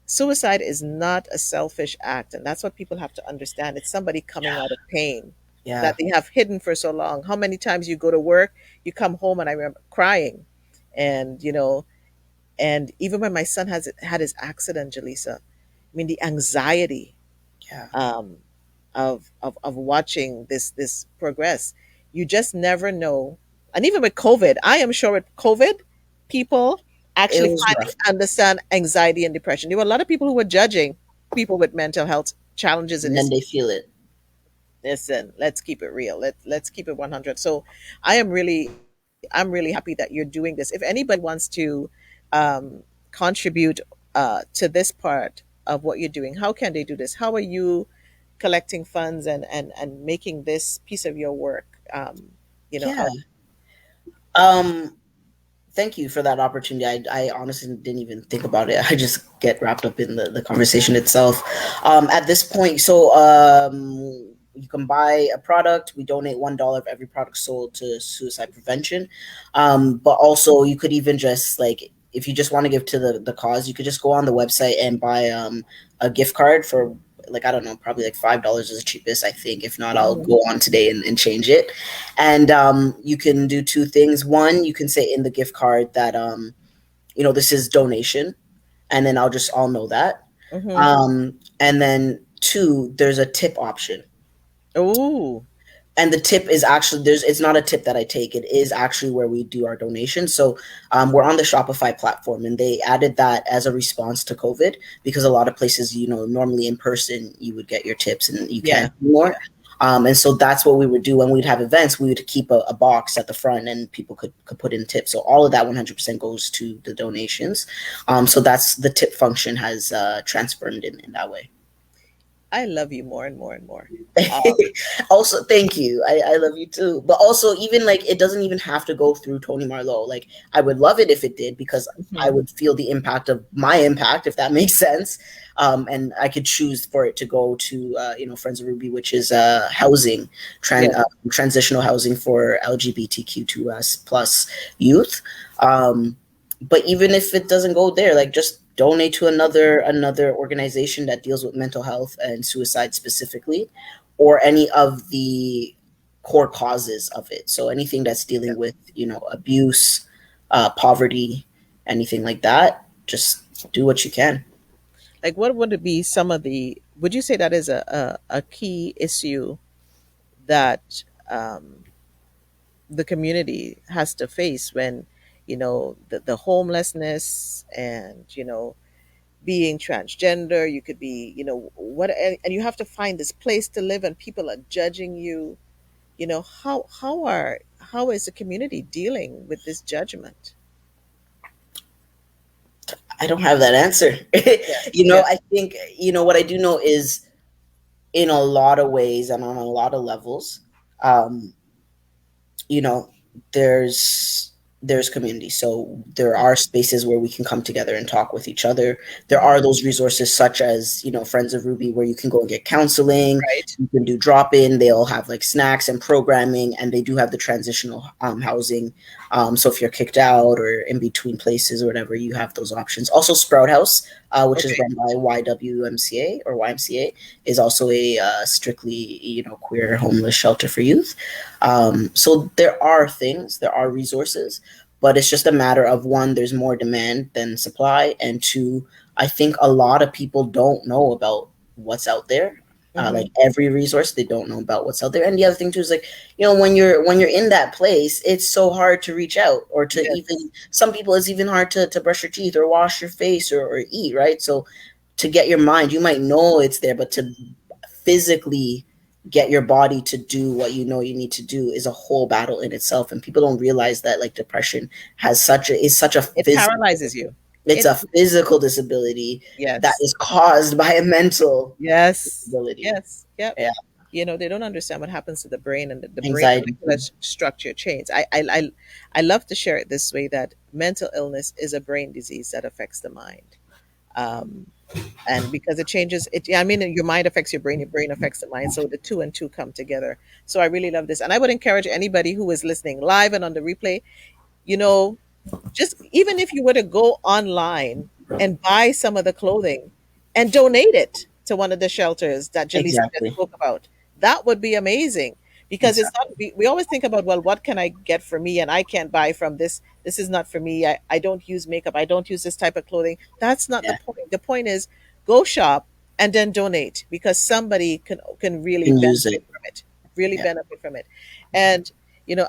suicide is not a selfish act, and that's what people have to understand. It's somebody coming out of pain Yeah. that they have hidden for so long. How many times you go to work, you come home, and I remember crying, and and even when my son has had his accident, Jalisa, I mean the anxiety Yeah. um, of watching this progress. You just never know. And even with COVID, I am sure with COVID, people It actually was finally rough. understand anxiety and depression. There were a lot of people who were judging people with mental health challenges in And then this. they feel it. Listen, let's keep it real. Let's keep it 100. So I'm really happy that you're doing this. If anybody wants to contribute to this part of what you're doing, how can they do this? How are you collecting funds and making this piece of your work? Yeah. Out. Um, Thank you for that opportunity. I honestly didn't even think about it. I just get wrapped up in the conversation itself. At this point, so you can buy a product. We donate $1 of every product sold to suicide prevention. But also, you could even just like if you just want to give to the cause, you could just go on the website and buy a gift card for like I don't know, probably like $5 is the cheapest I think. If not, I'll Mhm. go on today and change it. And you can do two things. One, you can say in the gift card that this is donation, and then I'll know that. Mhm. And then two, there's a tip option. Oh. And the tip is actually there's it's not a tip that I take. It is actually where we do our donation. So we're on the Shopify platform, and they added that as a response to COVID because a lot of places, normally in person you would get your tips and you Yeah. can't anymore. Yeah. And so that's what we would do when we'd have events. We would keep a box at the front, and people could put in tips. So all of that 100% goes to the donations. So that's the tip function has transformed in that way. I love you more and more and more. Um, Also, thank you. I love you too. But also, even like it doesn't even have to go through Toni Marlow. Like I would love it if it did, because I mhm. would feel the impact of my impact, if that makes sense. And I could choose for it to go to Friends of Ruby, which is housing, Yeah. transitional housing for LGBTQ2S plus youth. Um, but even if it doesn't go there, like just donate to another organization that deals with mental health and suicide specifically, or any of the core causes of it. So anything that's dealing with abuse, poverty, anything like that, just do what you can. Like, what would it be? Some of the would you say that is a key issue that the community has to face when the homelessness and being transgender, you could be what, and you have to find this place to live and people are judging you. How is the community dealing with this judgment? I don't have that answer. Yes, yes. I think what I do know is, in a lot of ways and on a lot of levels, um, you know there's community, so there Mhm. are spaces where we can come together and talk with each other. There Mhm. are those resources such as Friends of Ruby, where you can go and get counseling. Right. You can do drop in. They'll have like snacks and programming, and they do have the transitional housing. So if you're kicked out or in between places or whatever, you have those options. Also Sprout House, which is Okay. run by YWMCA or YMCA, is also a strictly queer homeless shelter for youth. So there are things, there are resources, but it's just a matter of, one, there's more demand than supply, and two, I think a lot of people don't know about what's out there. Like Hmm. every resource, they don't know about what's out there. And the other thing too is, like, when you're in that place, it's so hard to reach out, or to Yes. even, some people, it's even hard to brush your teeth or wash your face, or eat, right? So to get your mind, you might know it's there, but to physically get your body to do what you need to do is a whole battle in itself. And people don't realize that, like, depression is such a It physical, paralyzes you. it's It a physical disability that Yes. is caused by a mental Yes. disability. Yes. Yep. Yeah. They don't understand what happens to the brain, and the brain Anxiety molecular too. structure change. I love to share it this way, that mental illness is a brain disease that affects the mind. Um, and because it changes it, I mean, your mind affects your brain affects the mind. So the two and two come together. So I really love this. And I would encourage anybody who is listening live and on the replay, you know, just even if you were to go online and buy some of the clothing and donate it to one of the shelters that Jalisa just Exactly. spoke about, that would be amazing. Because it's not, Exactly. we always think about, well, what can I get for me? And I can't buy from this. This is not for me. I don't use makeup. I don't use this type of clothing. That's not the Yeah. point. The point is go shop and then donate, because somebody can really You can use benefit it. from it. Really Yeah. benefit from it. And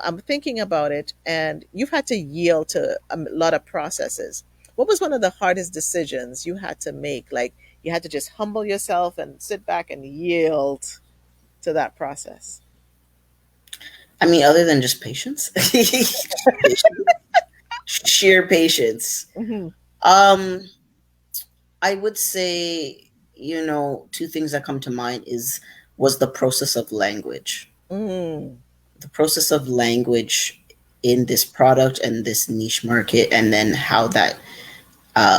I'm thinking about it, and you've had to yield to a lot of processes. What was one of the hardest decisions you had to make? Like, you had to just humble yourself and sit back and yield to that process. I mean, other than just patience, patience, sheer patience. Hmm. Um, I would say, two things that come to mind was the process of language. Mm. The process of language in this product and this niche market, and then how that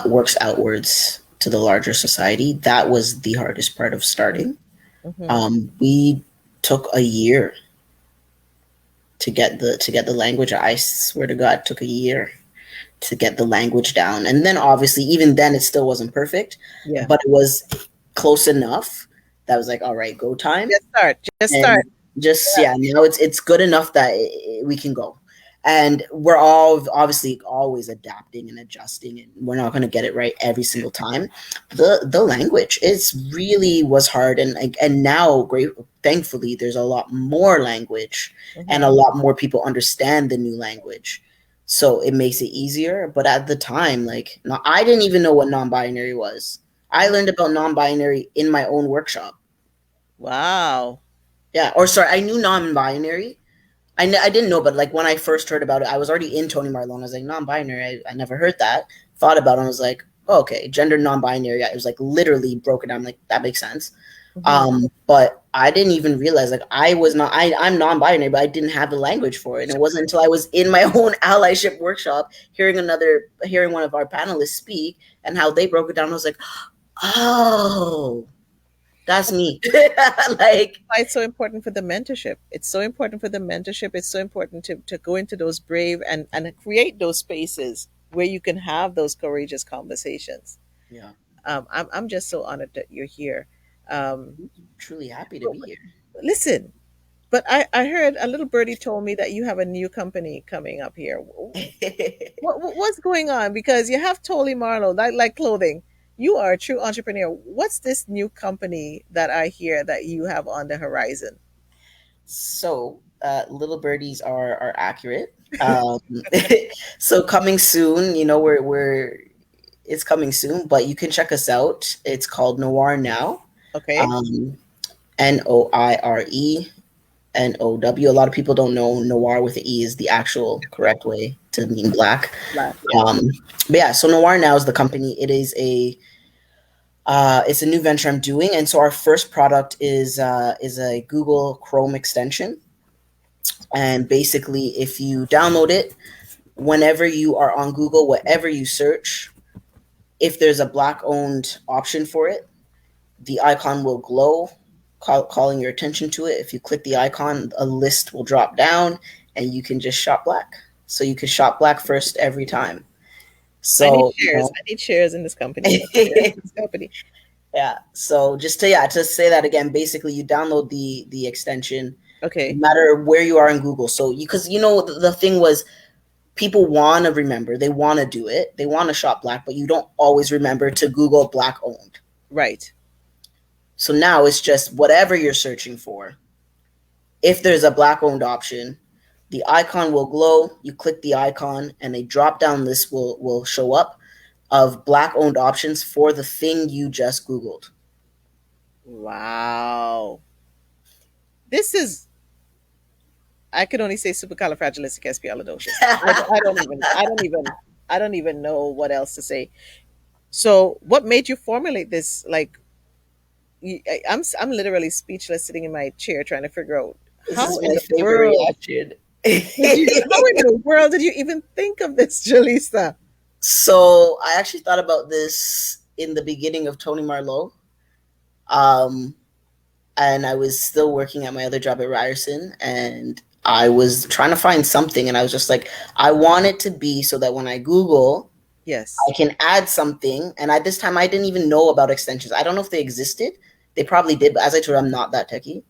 works outwards to the larger society. That was the hardest part of starting. Hmm. We took a year to get the language. I swear to God, took a year to get the language down. And then obviously, even then, it still wasn't perfect, Yeah. but it was close enough that was like, all right, go time. Just start. Just start. And just, yeah, now it's good enough that we can go. And we're all obviously always adapting and adjusting, and we're not going to get it right every single time. The language, it's really was hard, and now, great, thankfully, there's a lot more language, and a Hmm. lot more people understand the new language, so it makes it easier. But at the time, like, no, I didn't even know what non-binary was. I Hmm. learned about non-binary in my own workshop. Wow. Yeah, or sorry, I knew non-binary. I didn't know, but like when I first heard about it, I was already in Toni Marlow, and I was like, non-binary. I never heard that. Thought about it, and I was like, oh, okay, gender non-binary. It was like literally broken down. Like that makes sense. Hmm. But I didn't even realize like I was not. I'm non-binary, but I didn't have the language for it, and it wasn't until I was in my own allyship workshop, hearing one of our panelists speak and how they broke it down. I was like, oh, that's me. Like, Why it's so important for the mentorship. It's so important for the mentorship. It's so important to go into those brave and create those spaces where you can have those courageous conversations. yeah, I'm just so honored that you're here. Um, truly happy to but be here. listen, but I heard a little birdie told me that you have a new company coming up here. What's going on? Because you have Toni Marlow, like clothing. You are a true entrepreneur. What's this new company that I hear that you have on the horizon? So, little birdies are accurate. So coming soon, we're it's coming soon, but you can check us out. It's called Noir Now. Okay. Um, Noirenow. A lot of people don't know noir with an E is the actual correct way to mean black. Black, yeah. Um, but yeah, so Noir Now is the company. It's a new venture I'm doing, and so our first product is a Google Chrome extension. And basically, if you download it, whenever you are on Google, whatever you search, if there's a black owned option for it, the icon will glow, calling your attention to it. If you click the icon, a list will drop down and you can just shop black. So you can shop black first every time. I need So, shares. I need shares in this company. I need shares in this company. yeah. So to say that again, basically you download the extension no Okay. matter where you are in Google. So because the thing was people want to remember, they want to do it, they want to shop black, but you don't always remember to Google black owned. Right. So now it's just whatever you're searching for. If there's a black owned option, the icon will glow. You click the icon, and a drop down list will show up of black owned options for the thing you just Googled. Wow. This is, I could only say supercalifragilisticexpialidocious. I don't even know what else to say. So, what made you formulate this? Like, I'm literally speechless, sitting in my chair trying to figure out This how is in my the favorite world reaction. how in the world did you even think of this, Jalisa? So I actually thought about this in the beginning of Toni Marlow. Um, and I was still working at my other job at Ryerson, and I was trying to find something, and I was just like, I want it to be so that when I Google, Yes, I can add something. And at this time, I didn't even know about extensions. I don't know if they existed. They probably did, but as I told you, I'm not that techie.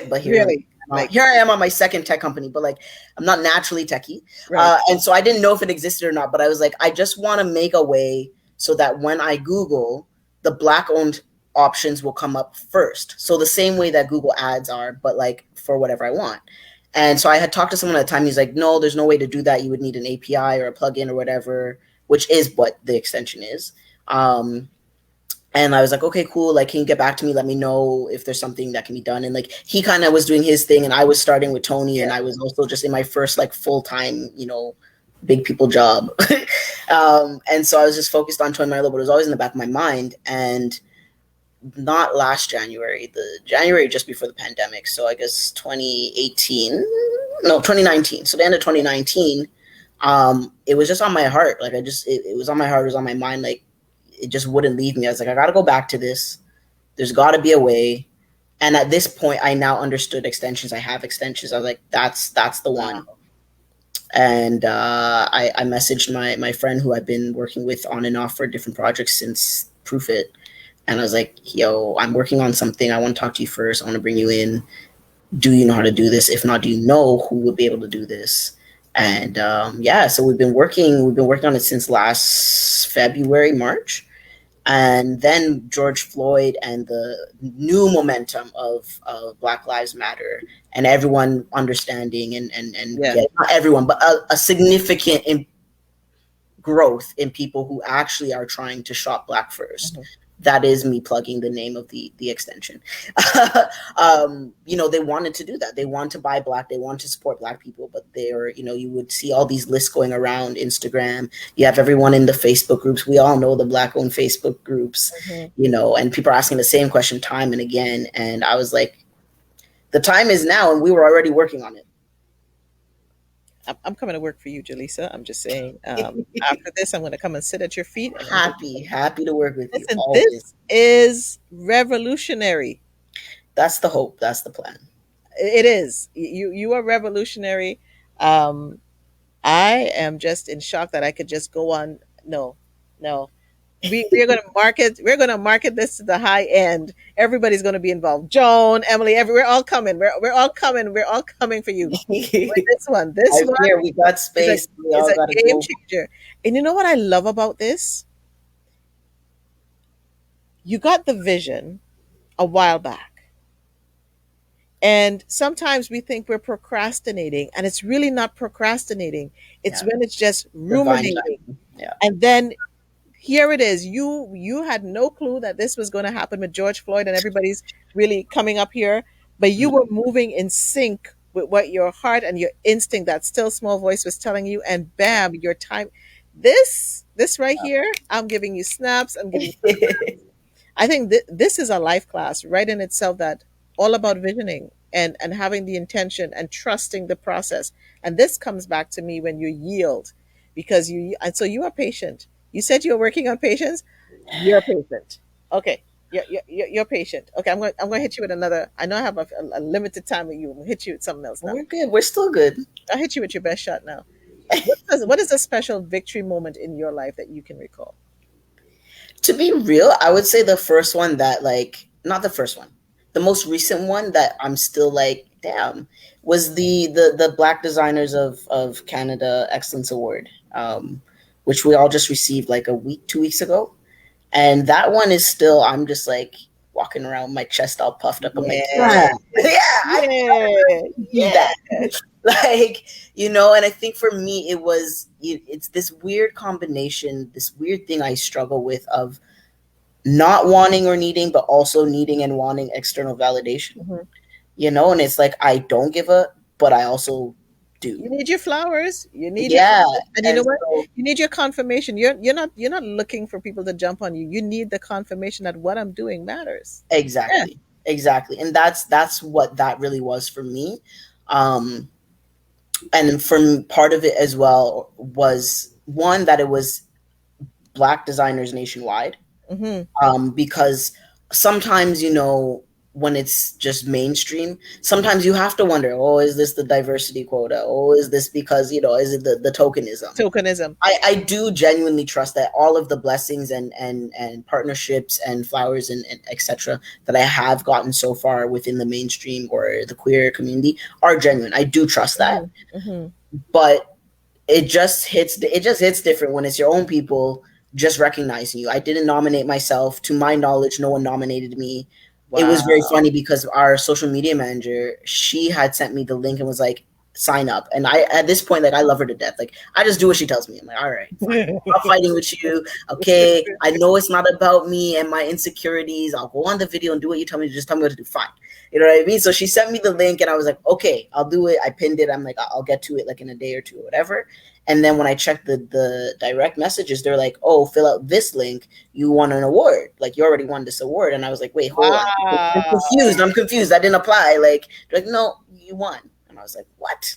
But really. Like, here I am on my second tech company, but like I'm not naturally techie, right. and so I didn't know if it existed or not. But I was like, I just want to make a way so that when I Google, the black owned options will come up first. So the same way that Google ads are, but like for whatever I want. And so I had talked to someone at the time. He's like, no, there's no way to do that. You would need an API or a plugin or whatever, which is what the extension is. Um, and I was like, okay, cool. Like, can you get back to me? Let me know if there's something that can be done. And like, he kind of was doing his thing, and I was starting with Toni, and Yeah. I was also just in my first like full time, big people job. And so I was just focused on Toni Marlow, but it was always in the back of my mind. And not last January, the January just before the pandemic. So I guess 2018, no, 2019. So the end of 2019, it was just on my heart. Like it was on my heart, it was on my mind. Like it just wouldn't leave me. I was like, I got to go back to this. There's got to be a way. And at this point, I now understood extensions. I have extensions. I was like, that's the one. Wow. And I messaged my friend who I've been working with on and off for different projects since Proof It. And I was like, yo, I'm working on something. I want to talk to you first. I want to bring you in. Do you know how to do this? If not, do you know who would be able to do this? And yeah, so we've been working on it since last February, March. And then George Floyd and the new momentum of Black Lives Matter and everyone understanding and Yeah. yeah, not everyone, but a significant growth in people who actually are trying to shop black first Mhm. that is me plugging the name of the extension. They wanted to do that. They want to buy black. They want to support black people, but they're, you would see all these lists going around Instagram. You have everyone in the Facebook groups. We all know the black-owned Facebook groups, Mhm. and people are asking the same question time and again. And I was like, the time is now, and we were already working on I'm coming to work for you, Jalisa. I'm just saying. it. After this, I'm going to come and sit at your feet and Happy, happy to work with you listen. always. This is revolutionary. That's the hope. That's the plan. It is. You are revolutionary. Um, I am just in shock that I could just go on. No, no. We're going to market. We're going to market this to the high end. Everybody's going to be involved. Joan, Emily, we're all coming. We're all coming. We're all coming for you. With this one. This I one fear we got is a space. We is all a got to game go. changer. And you know what I love about this? You got the vision a while back. And sometimes we think we're procrastinating, and it's really not procrastinating. It's Yeah, when it's just divine ruminating. timing. Yeah. And then here it is. You had no clue that this was going to happen with George Floyd and everybody's really coming up here, but you were moving in sync with what your heart and your instinct, that still small voice, was telling you, and bam, your time. This right here, I'm giving you snaps. I'm giving you. I think this is a life class right in itself, that all about visioning and having the intention and trusting the process. And this comes back to me when you yield, because and so you are patient. You said you're working on patience. You're patient. Okay. You're patient. Okay, I'm going to hit you with another. I know I have a limited time with you. I'm going to hit you with something else now. We're good. We're still good. I'll hit you with your best shot now. What is a special victory moment in your life that you can recall? To be real, I would say the first one that, like, not the first one, the most recent one that I'm still like, damn, was the Black Designers of Canada Excellence Award, which we all just received like a week, 2 weeks ago. And that one is still, I'm just like walking around with my chest all puffed up. I'm like, Yeah. yeah, yeah, I Yeah. achieved that. Like, and I think for me, it's this weird combination, this weird thing I struggle with of not wanting or needing, but also needing and wanting external validation, Mhm. and it's like, I don't give a, but I also do. You need your flowers. You need your Yeah. flowers. And you know And what? so, You need your confirmation. You're not looking for people to jump on you. You need the confirmation that what I'm doing matters. Yeah. exactly, exactly. And that's what that really was for me. Um, and from part of it as well was one that it was Black designers nationwide, Hmm. because sometimes, when it's just mainstream, sometimes you have to wonder, oh, is this the diversity quota? Oh, is this because, is it the tokenism? Tokenism. I do genuinely trust that all of the blessings and partnerships and flowers and etc. that I have gotten so far within the mainstream or the queer community are genuine. I do trust that. Hmm. Hmm. But it just hits different when it's your own people just recognizing you. I didn't nominate myself. To my knowledge, no one nominated me. It was very Wow. funny because our social media manager, she had sent me the link and was like, sign up. And I, at this point, like, I love her to death. Like, I just do what she tells me. I'm like, all right, fine. I'm not fighting with you. Okay. I know it's not about me and my insecurities. I'll go on the video and do what you tell me to. Just tell me what to do. Fine. You know what I mean? So she sent me the link and I was like, okay, I'll do it. I pinned it. I'm like, I'll get to it like in a day or two or whatever. And then when I checked the direct messages, they're like, oh, fill out this link. You won an award. Like, you already won this award. And I was like, wait, hold on. I'm Wow. confused. I'm confused. I didn't apply. Like, they're like, no, you won. And I was like, what?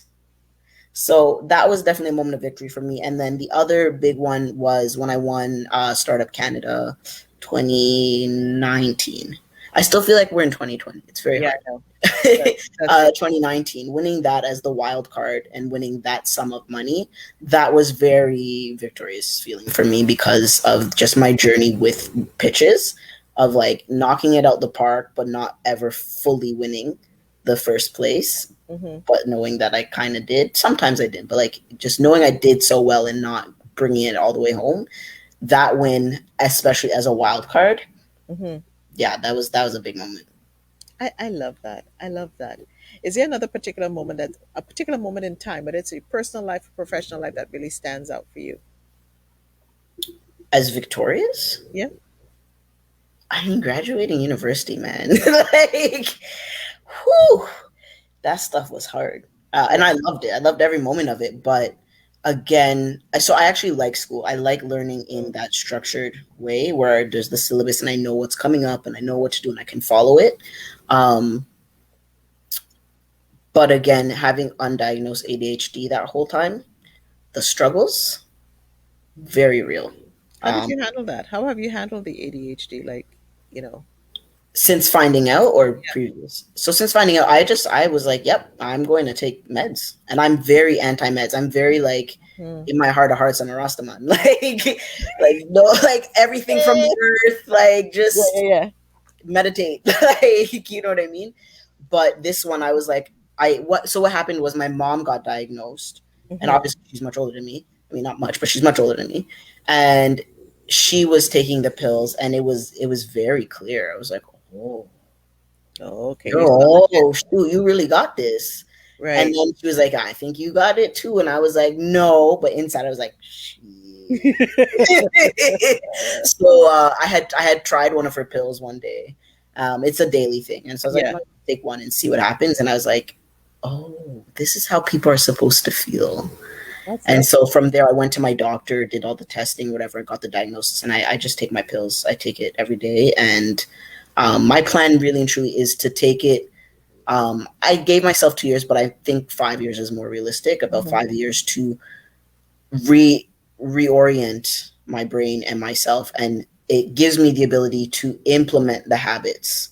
So that was definitely a moment of victory for me. And then the other big one was when I won Startup Canada 2019. I still feel like we're in 2020. It's very Yeah, hard. I know. That's it. 2019, winning that as the wild card and winning that sum of money, that was very victorious feeling for me because of just my journey with pitches, of like knocking it out the park, but not ever fully winning the first place, Hmm. but knowing that I kind of did. Sometimes I did, but like just knowing I did so well and not bringing it all the way home. That win, especially as a wild card, Hmm. yeah, that was a big moment. I love that. I love that. Is there another particular moment, that a particular moment in time, whether it's a personal life or professional life, that really stands out for you? As victorious, Yeah. I mean, graduating university, man, like, whew, that stuff was hard. And Yeah. I loved it. I loved every moment of it. But again, so I actually like school. I like learning in that structured way where there's the syllabus and I know what's coming up and I know what to do and I can follow it. Um, but again, having undiagnosed ADHD that whole time, the struggles, very real. How did Um, you handle that? How have you handled the ADHD? Like, you know, since finding out or yeah. previous? So since finding out, I was like, yep, I'm going to take meds. And I'm very anti meds. I'm very like Hmm. in my heart of hearts, I'm a Rastaman. Like no, like everything from the earth, like Yeah, just yeah, meditate. Like, you know what I mean? But this one I was like, what happened was my mom got diagnosed, yeah. and Hmm. obviously she's much older than me. I mean, not much, but she's much older than me. And she was taking the pills and it was very clear. I was like, oh, Oh, okay. You saw it. oh shoot, you really got this. And Right. then she was like, I think you got it too. And I was like, no, but inside I was like, shit. So I had tried one of her pills one day. It's a daily thing, and so I was like, Yeah. no, take one and see what happens. And I was like, oh, this is how people are supposed to feel. And That's so from there, I went to my doctor, did all the testing, whatever, got the diagnosis, and I just take my pills. I take it every day, and my plan really and truly is to take it. I gave myself 2 years, but I think 5 years is more realistic. About Mhm. 5 years to re reorient my brain and myself, and it gives me the ability to implement the habits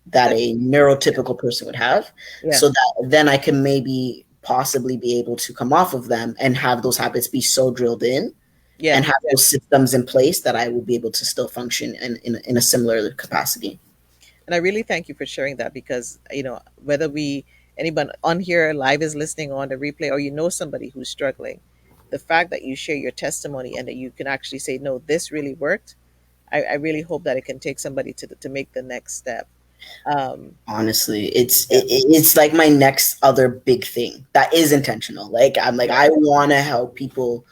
that That a yeah, neurotypical person would have, yeah, so that then I can maybe possibly be able to come off of them and have those habits be so drilled in yeah, and have yeah. those systems in place that I will be able to still function in a similar capacity. And I really thank you for sharing that because whether we anyone on here live is listening on the replay or somebody who's struggling, the fact that you share your testimony and that you can actually say, no, this really worked. I really hope that it can take somebody to make the next step. Um, Honestly, it's yeah, it's like my next other big thing that is intentional. Like I'm like, yeah, I want to help people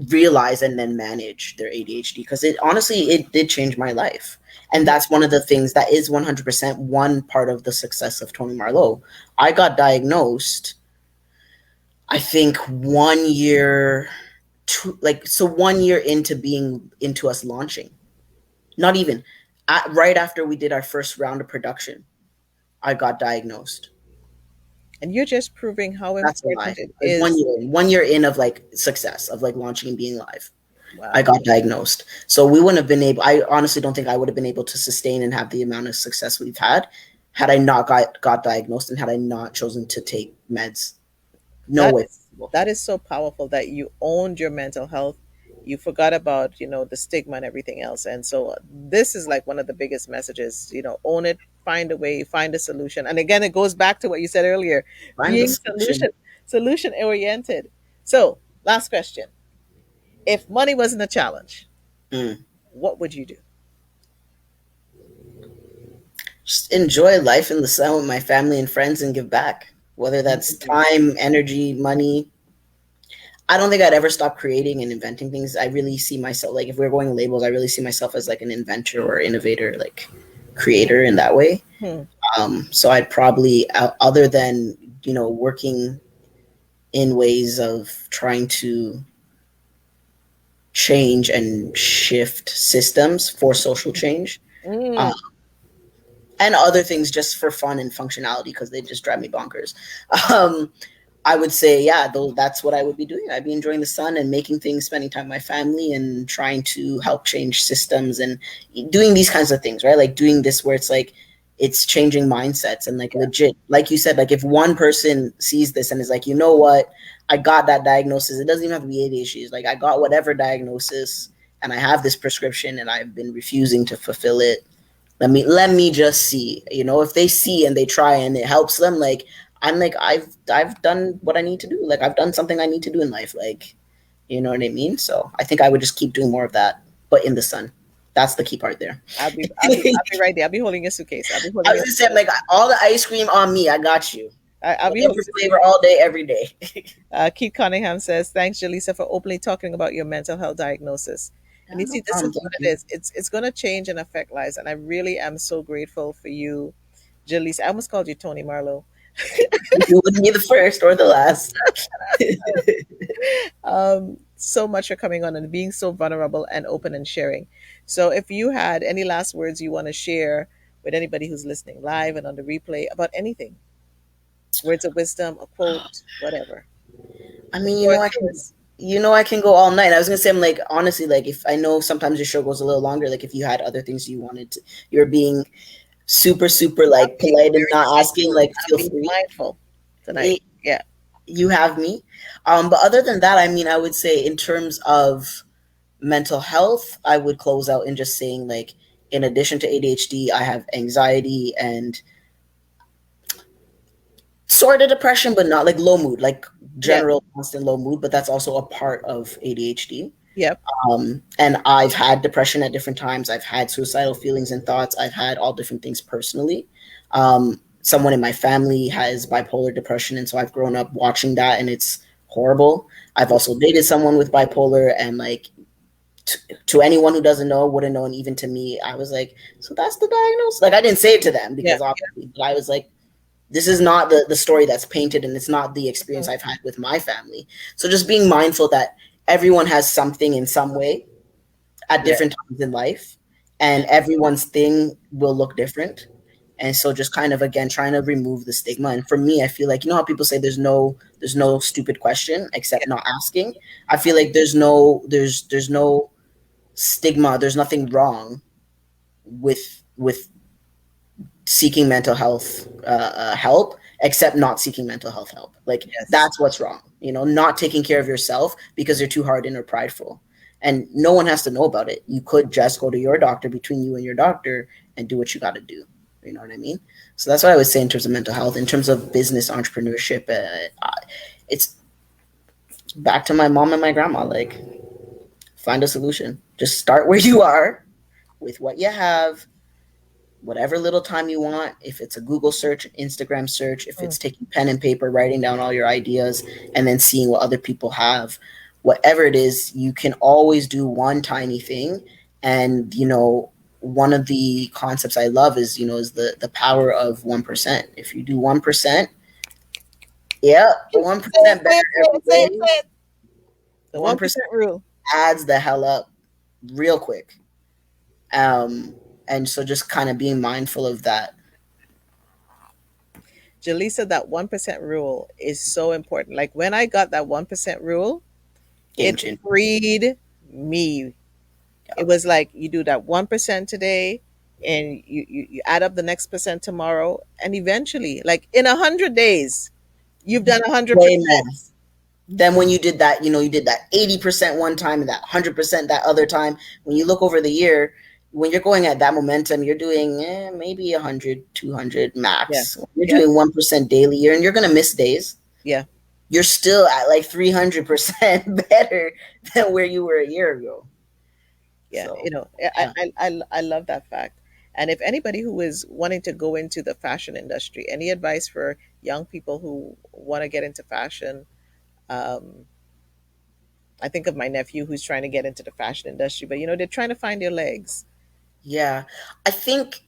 realize and then manage their ADHD, because it honestly it did change my life. And mhm, that's one of the things that is 100% one part of the success of Toni Marlow. I got diagnosed, I think 1 year, like, so 1 year into being into us launching, not even right after we did our first round of production, I got diagnosed. and you're just proving how That's a important lie. it Like is. 1 year in of like success of like launching and being live, I Wow, got diagnosed. So we wouldn't have been able, I honestly don't think I would have been able to sustain and have the amount of success we've had I not got diagnosed and had I not chosen to take meds. No that way is possible. that is so powerful that you owned your mental health. You forgot about the stigma and everything else, and so this is like one of the biggest messages. Own it, find a way, find a solution. And again, it goes back to what you said earlier, Find the being solution. solution oriented. So last question: if money wasn't a challenge, Mm. what would you do? Just enjoy life in the sun with my family and friends and give back. Whether that's Mhm. time, energy, money. I don't think I'd ever stop creating and inventing things. I really see myself, like, if we're going labels, I really see myself as like an inventor or innovator, like creator in that way. Hmm. So I'd probably, other than working in ways of trying to change and shift systems for social change, uh, Mm. and other things just for fun and functionality because they just drive me bonkers. Um, I would say, yeah, that's what I would be doing. I'd be enjoying the sun and making things, spending time with my family, and trying to help change systems and doing these kinds of things, right? Like doing this where it's like it's changing mindsets and like Yeah, legit, like you said, like if one person sees this and is like, you know what, I got that diagnosis. It doesn't even have to be ADHD. It's like I got whatever diagnosis and I have this prescription and I've been refusing to fulfill it. Let me just see, if they see and they try and it helps them, like I'm like, I've done what I need to do, like I've done something I need to do in life, like, you know what I mean. So I think I would just keep doing more of that, but in the sun. That's the key part there. I'll be right there. I'll be holding your suitcase. I'll be I holding was your gonna say, I'm like, all the ice cream on me, I got you. I'll be Whatever holding your flavor, suitcase. all day, every day. Keith Cunningham says, thanks, Jalisa, for openly talking about your mental health diagnosis. And Yeah, you no see, this problem. is what Thank it you. is. It's going to change and affect lives. And I really am so grateful for you, Jalisa. I almost called you Toni Marlow. You wouldn't be the first or the last. So much for coming on and being so vulnerable and open and sharing. So, if you had any last words you want to share with anybody who's listening live and on the replay about anything, words of wisdom, a quote, whatever, I the mean, floor is yours. I can go all night. I was gonna say, I'm like, honestly, like, if I know sometimes your show goes a little longer, like, if you had other things you wanted to, you're being super, super, I'm like, being polite and very not asking, mindful. like, I'm feel being free. mindful tonight. It, Yeah. you have me. But other than that, I mean, I would say in terms of mental health, I would close out in just saying, like, in addition to ADHD, I have anxiety and sort of depression, but not like low mood, like Yeah. general constant low mood. But that's also a part of ADHD. Yep. And I've had depression at different times. I've had suicidal feelings and thoughts. I've had all different things personally. Someone in my family has bipolar depression, and so I've grown up watching that, and it's horrible. I've Yeah. also dated someone with bipolar, and like to anyone who doesn't know, wouldn't know, and even to me, I was like, so that's the diagnosis. Like I didn't say it to them Yeah. because obviously, but I was like, this is not the story that's painted, and it's not the experience Mhm. I've had with my family. So just being mindful that everyone has something in some way at Yeah. different times in life, and everyone's thing will look different. And so just kind of again trying to remove the stigma. And for me, I feel like, you know how people say there's no stupid question except not asking. I feel like there's no stigma, there's nothing wrong with seeking mental health help, except not seeking mental health help. Like Yes. that's what's wrong. Not taking care of yourself because you're too hardened or prideful. And no one has to know about it. You could just go to your doctor, between you and your doctor, and do what you got to do. You know what I mean? So that's what I would say in terms of mental health. In terms of business entrepreneurship, it's back to my mom and my grandma. Like, find a solution. Just start where you are with what you have, whatever little time you want. If it's a Google search, Instagram search, if Mm. it's taking pen and paper, writing down all your ideas, and then seeing what other people have, whatever it is, you can always do one tiny thing. And one of the concepts I love is the power of 1%. If you do 1%, yeah, one Say it, percent say better it, say every it, say it, day. say it. The 1% 1% rule. adds the hell up real quick. And so just kind of being mindful of that. Jaleesa, that 1% rule is so important. Like when I got that 1% rule, Game it changer. freed me. It was like you do that 1% today and you add up the next percent tomorrow. And eventually, like in 100 days, you've done 100%. Way more. Then when you did that, you did that 80% one time and that 100% that other time. When you look over the year, when you're going at that momentum, you're doing maybe 100, 200 Yeah. max. When you're Yeah. doing 1% daily year, and you're going to miss days. Yeah. You're still at like 300% better than where you were a year ago. Yeah. So, yeah. I love that fact. And if anybody who is wanting to go into the fashion industry, any advice for young people who want to get into fashion? Um, I think of my nephew who's trying to get into the fashion industry, but they're trying to find their legs. Yeah. I think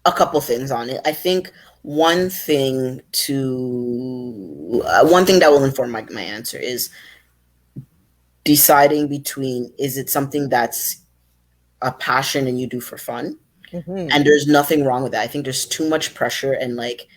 a couple things on it. I think one thing that will inform my answer is deciding between, is it something that's a passion and you do for fun? Hmm. And there's nothing wrong with that. I think there's too much pressure and like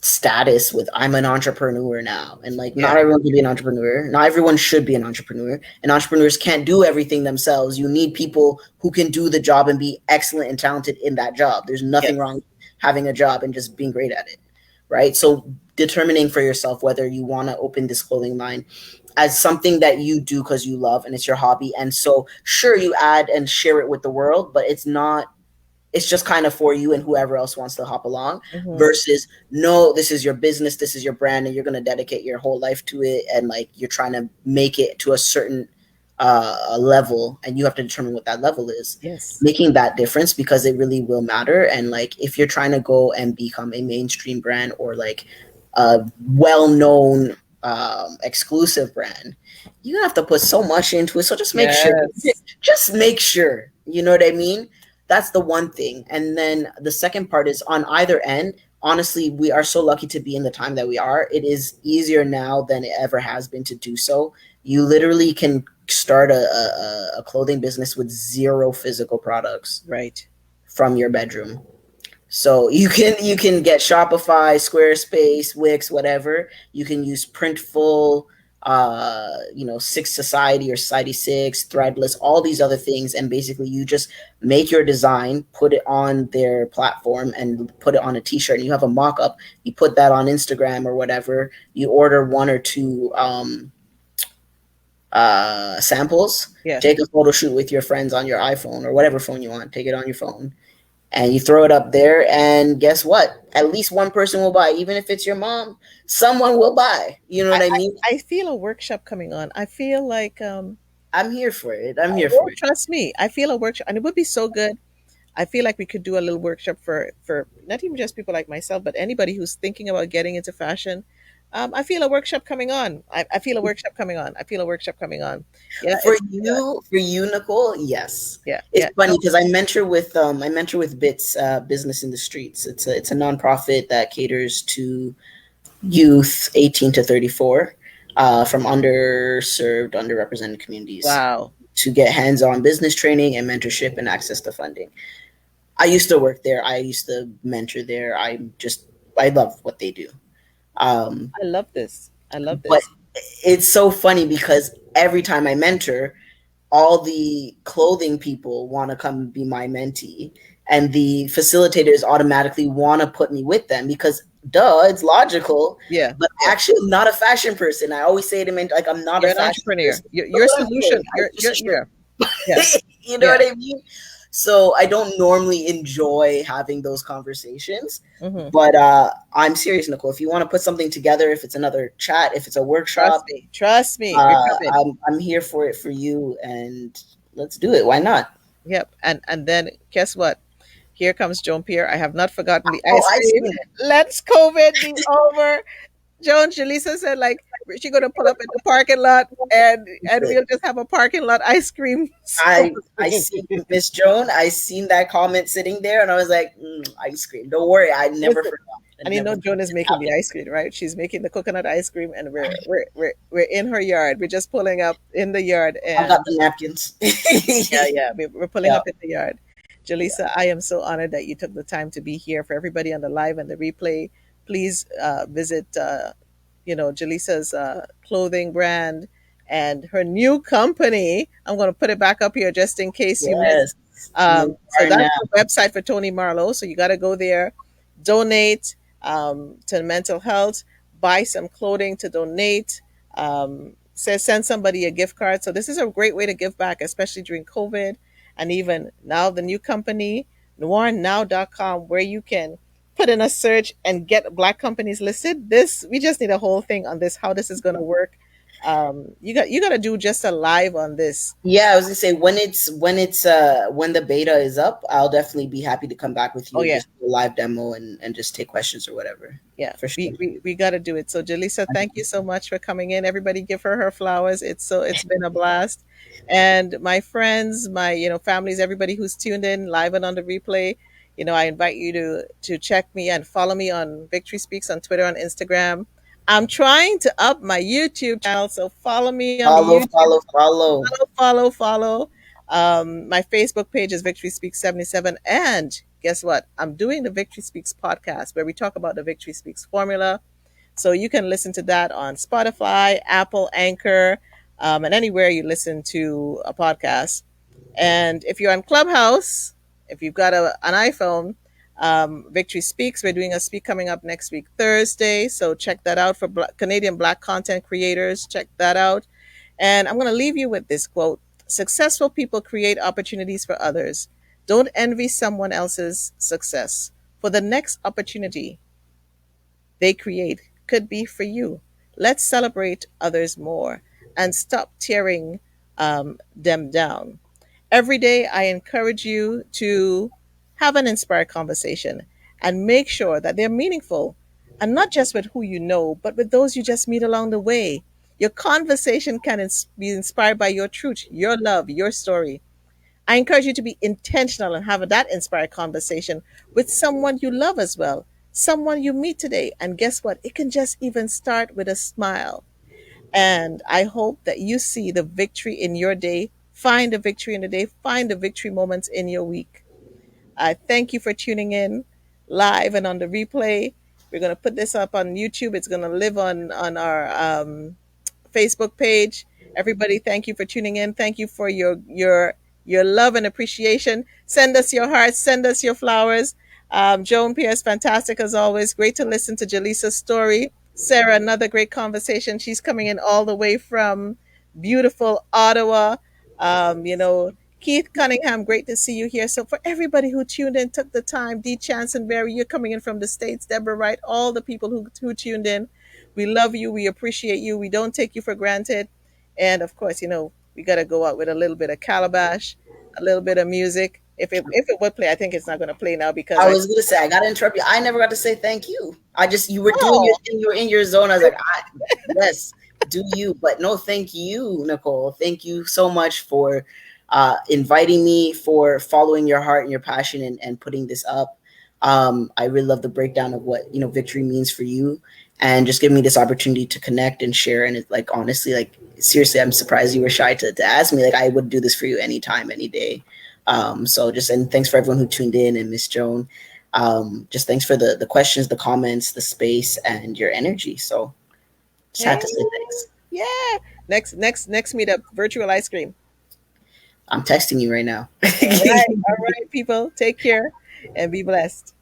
status with, I'm an entrepreneur now, and like Yeah. not everyone can be an entrepreneur, not everyone should be an entrepreneur, and entrepreneurs can't do everything themselves. You need people who can do the job and be excellent and talented in that job. There's nothing Yes. wrong with having a job and just being great at it, right? So determining for yourself whether you want to open this clothing line as something that you do because you love and it's your hobby. And so sure, you add and share it with the world, but it's just kind of for you and whoever else wants to hop along, Hmm. versus, no, this is your business, this is your brand, and you're going to dedicate your whole life to it, and like you're trying to make it to a certain level, and you have to determine what that level is, Yes. making that difference, because it really will matter. And like if you're trying to go and become a mainstream brand, or like a well-known exclusive brand, you have to put so much into it. So Yes. just make sure, you know what I mean? That's the one thing. And then the second part is on either end. Honestly, we are so lucky to be in the time that we are. It is easier now than it ever has been to do so. You literally can start a clothing business with zero physical products Right. from your bedroom. So you can get Shopify, Squarespace, Wix, whatever. You can use Printful, Six Society or Society Six, Threadless, all these other things, and basically you just make your design, put it on their platform, and put it on a T-shirt. And you have a mock-up. You put that on Instagram or whatever. You order one or two samples. Yeah. Take a photo shoot with your friends on your iPhone or whatever phone you want. Take it on your phone and you throw it up there, and guess what? At least one person will buy. Even if it's your mom, someone will buy. You know I, what I I, mean? I feel a workshop coming on. I feel like I'm here for it. I'm here oh, for it. trust me, I feel a workshop and it would be so good. I feel like we could do a little workshop for not even just people like myself, but anybody who's thinking about getting into fashion. I feel a workshop coming on. I feel a workshop coming on. I feel a workshop coming on. Yeah, it's For you, Nicole, yes. yeah, It's yeah. funny No, because I mentor with Bits Business in the Streets. It's a nonprofit that caters to youth 18 to 34 from underserved, underrepresented communities wow. to get hands-on business training and mentorship and access to funding. I used to work there. I used to mentor there. I love what they do. Um, I love this. I love but this. it's so funny because every time I mentor, all the clothing people want to come be my mentee, and the facilitators automatically want to put me with them because, duh, it's logical. Yeah, But yeah. actually, I'm not a fashion person. I always say to men, like, I'm not a You're an fashion entrepreneur. person. Look Your what I'm solution. doing. I just You're yeah, you know yeah. what I mean? So I don't normally enjoy having those conversations. Hmm. But I'm serious, Nicole. If you want to put something together, if it's another chat, if it's a Trust workshop, me. Trust me. We're coming. I'm here for it for you, and let's do it. Why not? Yep. And then guess what? Here comes Joan Pierre. I have not forgotten the Oh, ice I cream. see. Let's COVID be over. Joan, Jalisa said like she gonna pull up at the parking lot and we'll just have a parking lot ice cream I celebrate. see Miss Joan. I seen that comment sitting there, and I was like, ice cream. Don't worry, I never Listen, forgot. I and you know never. Joan is making the ice cream, right? She's making the coconut ice cream, and we're in her yard. We're just pulling up in the yard, I've got and the napkins. yeah, yeah, we're pulling Yeah, up in the yard. yeah. Jalisa, I am so honored that you took the time to be here. For everybody on the live and the replay, please visit, Jalisa's clothing brand and her new company. I'm going to put it back up here just in case you missed. Yes. No So bar now. that's the website for Toni Marlow. So you got to go there, donate to mental health, buy some clothing to donate. Says send somebody a gift card. So this is a great way to give back, especially during COVID, and even now the new company noirnow.com, where you can put in a search and get black companies listed. This we just need a whole thing on this, how this is going to work. You got to do just a live on this. Yeah, I was gonna say when the beta is up, I'll definitely be happy to come back with Oh you and yeah. just do a live demo and just take questions or whatever. Yeah, For we, sure. we, we got to do it. So Jalisa, thank you so much for coming in. Everybody give her flowers. It's been a blast. And my friends, my families, everybody who's tuned in live and on the replay, I invite you to check me and follow me on Victory Speaks on Twitter and Instagram. I'm trying to up my YouTube channel, so follow me on the Follow, YouTube. follow, follow. Follow. My Facebook page is Victory Speaks 77. And guess what? I'm doing the Victory Speaks podcast where we talk about the Victory Speaks formula. So you can listen to that on Spotify, Apple, Anchor, and anywhere you listen to a podcast. And if you're on Clubhouse, if you've got an iPhone, Victory Speaks. We're doing a speak coming up next week, Thursday. So check that out for Canadian Black content creators. Check that out. And I'm going to leave you with this quote: successful people create opportunities for others. Don't envy someone else's success, for the next opportunity they create could be for you. Let's celebrate others more and stop tearing them down. Every day, I encourage you to have an inspired conversation and make sure that they're meaningful And not just with who you know, but with those you just meet along the way. Your conversation can be inspired by your truth, your love, your story. I encourage you to be intentional and have that inspired conversation with someone you love as well, someone you meet today. And guess what? It can just even start with a smile. And I hope that you see the victory in your day. Find the victory in the day. Find the victory moments in your week. I thank you for tuning in live and on the replay. We're going to put this up on YouTube. It's going to live on our Facebook page. Everybody, thank you for tuning in. Thank you for your love and appreciation. Send us your hearts. Send us your flowers. Joan Pierce, fantastic as always. Great to listen to Jalisa's story. Sarah, another great conversation. She's coming in all the way from beautiful Ottawa. Keith Cunningham, great to see you here. So for everybody who tuned in, took the time, D. Chansonberry, you're coming in from the States, Deborah Wright, all the people who tuned in. We love you. We appreciate you. We don't take you for granted. And of course, we got to go out with a little bit of calabash, a little bit of music. If it would play, I think it's not going to play now because I I. was gonna say I gotta interrupt you. I never got to say thank you. I just you were doing your Oh, thing. You were in your zone. I was like, yes, do you? But no, thank you, Nicole. Thank you so much for inviting me, for following your heart and your passion, and putting this up. I really love the breakdown of what victory means for you, and just giving me this opportunity to connect and share. And it's like honestly, like seriously, I'm surprised you were shy to ask me. Like I would do this for you anytime, any day. So just and thanks for everyone who tuned in and Miss Joan. Just thanks for the questions, the comments, the space, and your energy. So just hey, had to say thanks. yeah. Next meetup, virtual ice cream. I'm texting you right now. All right, all right, people. Take care and be blessed.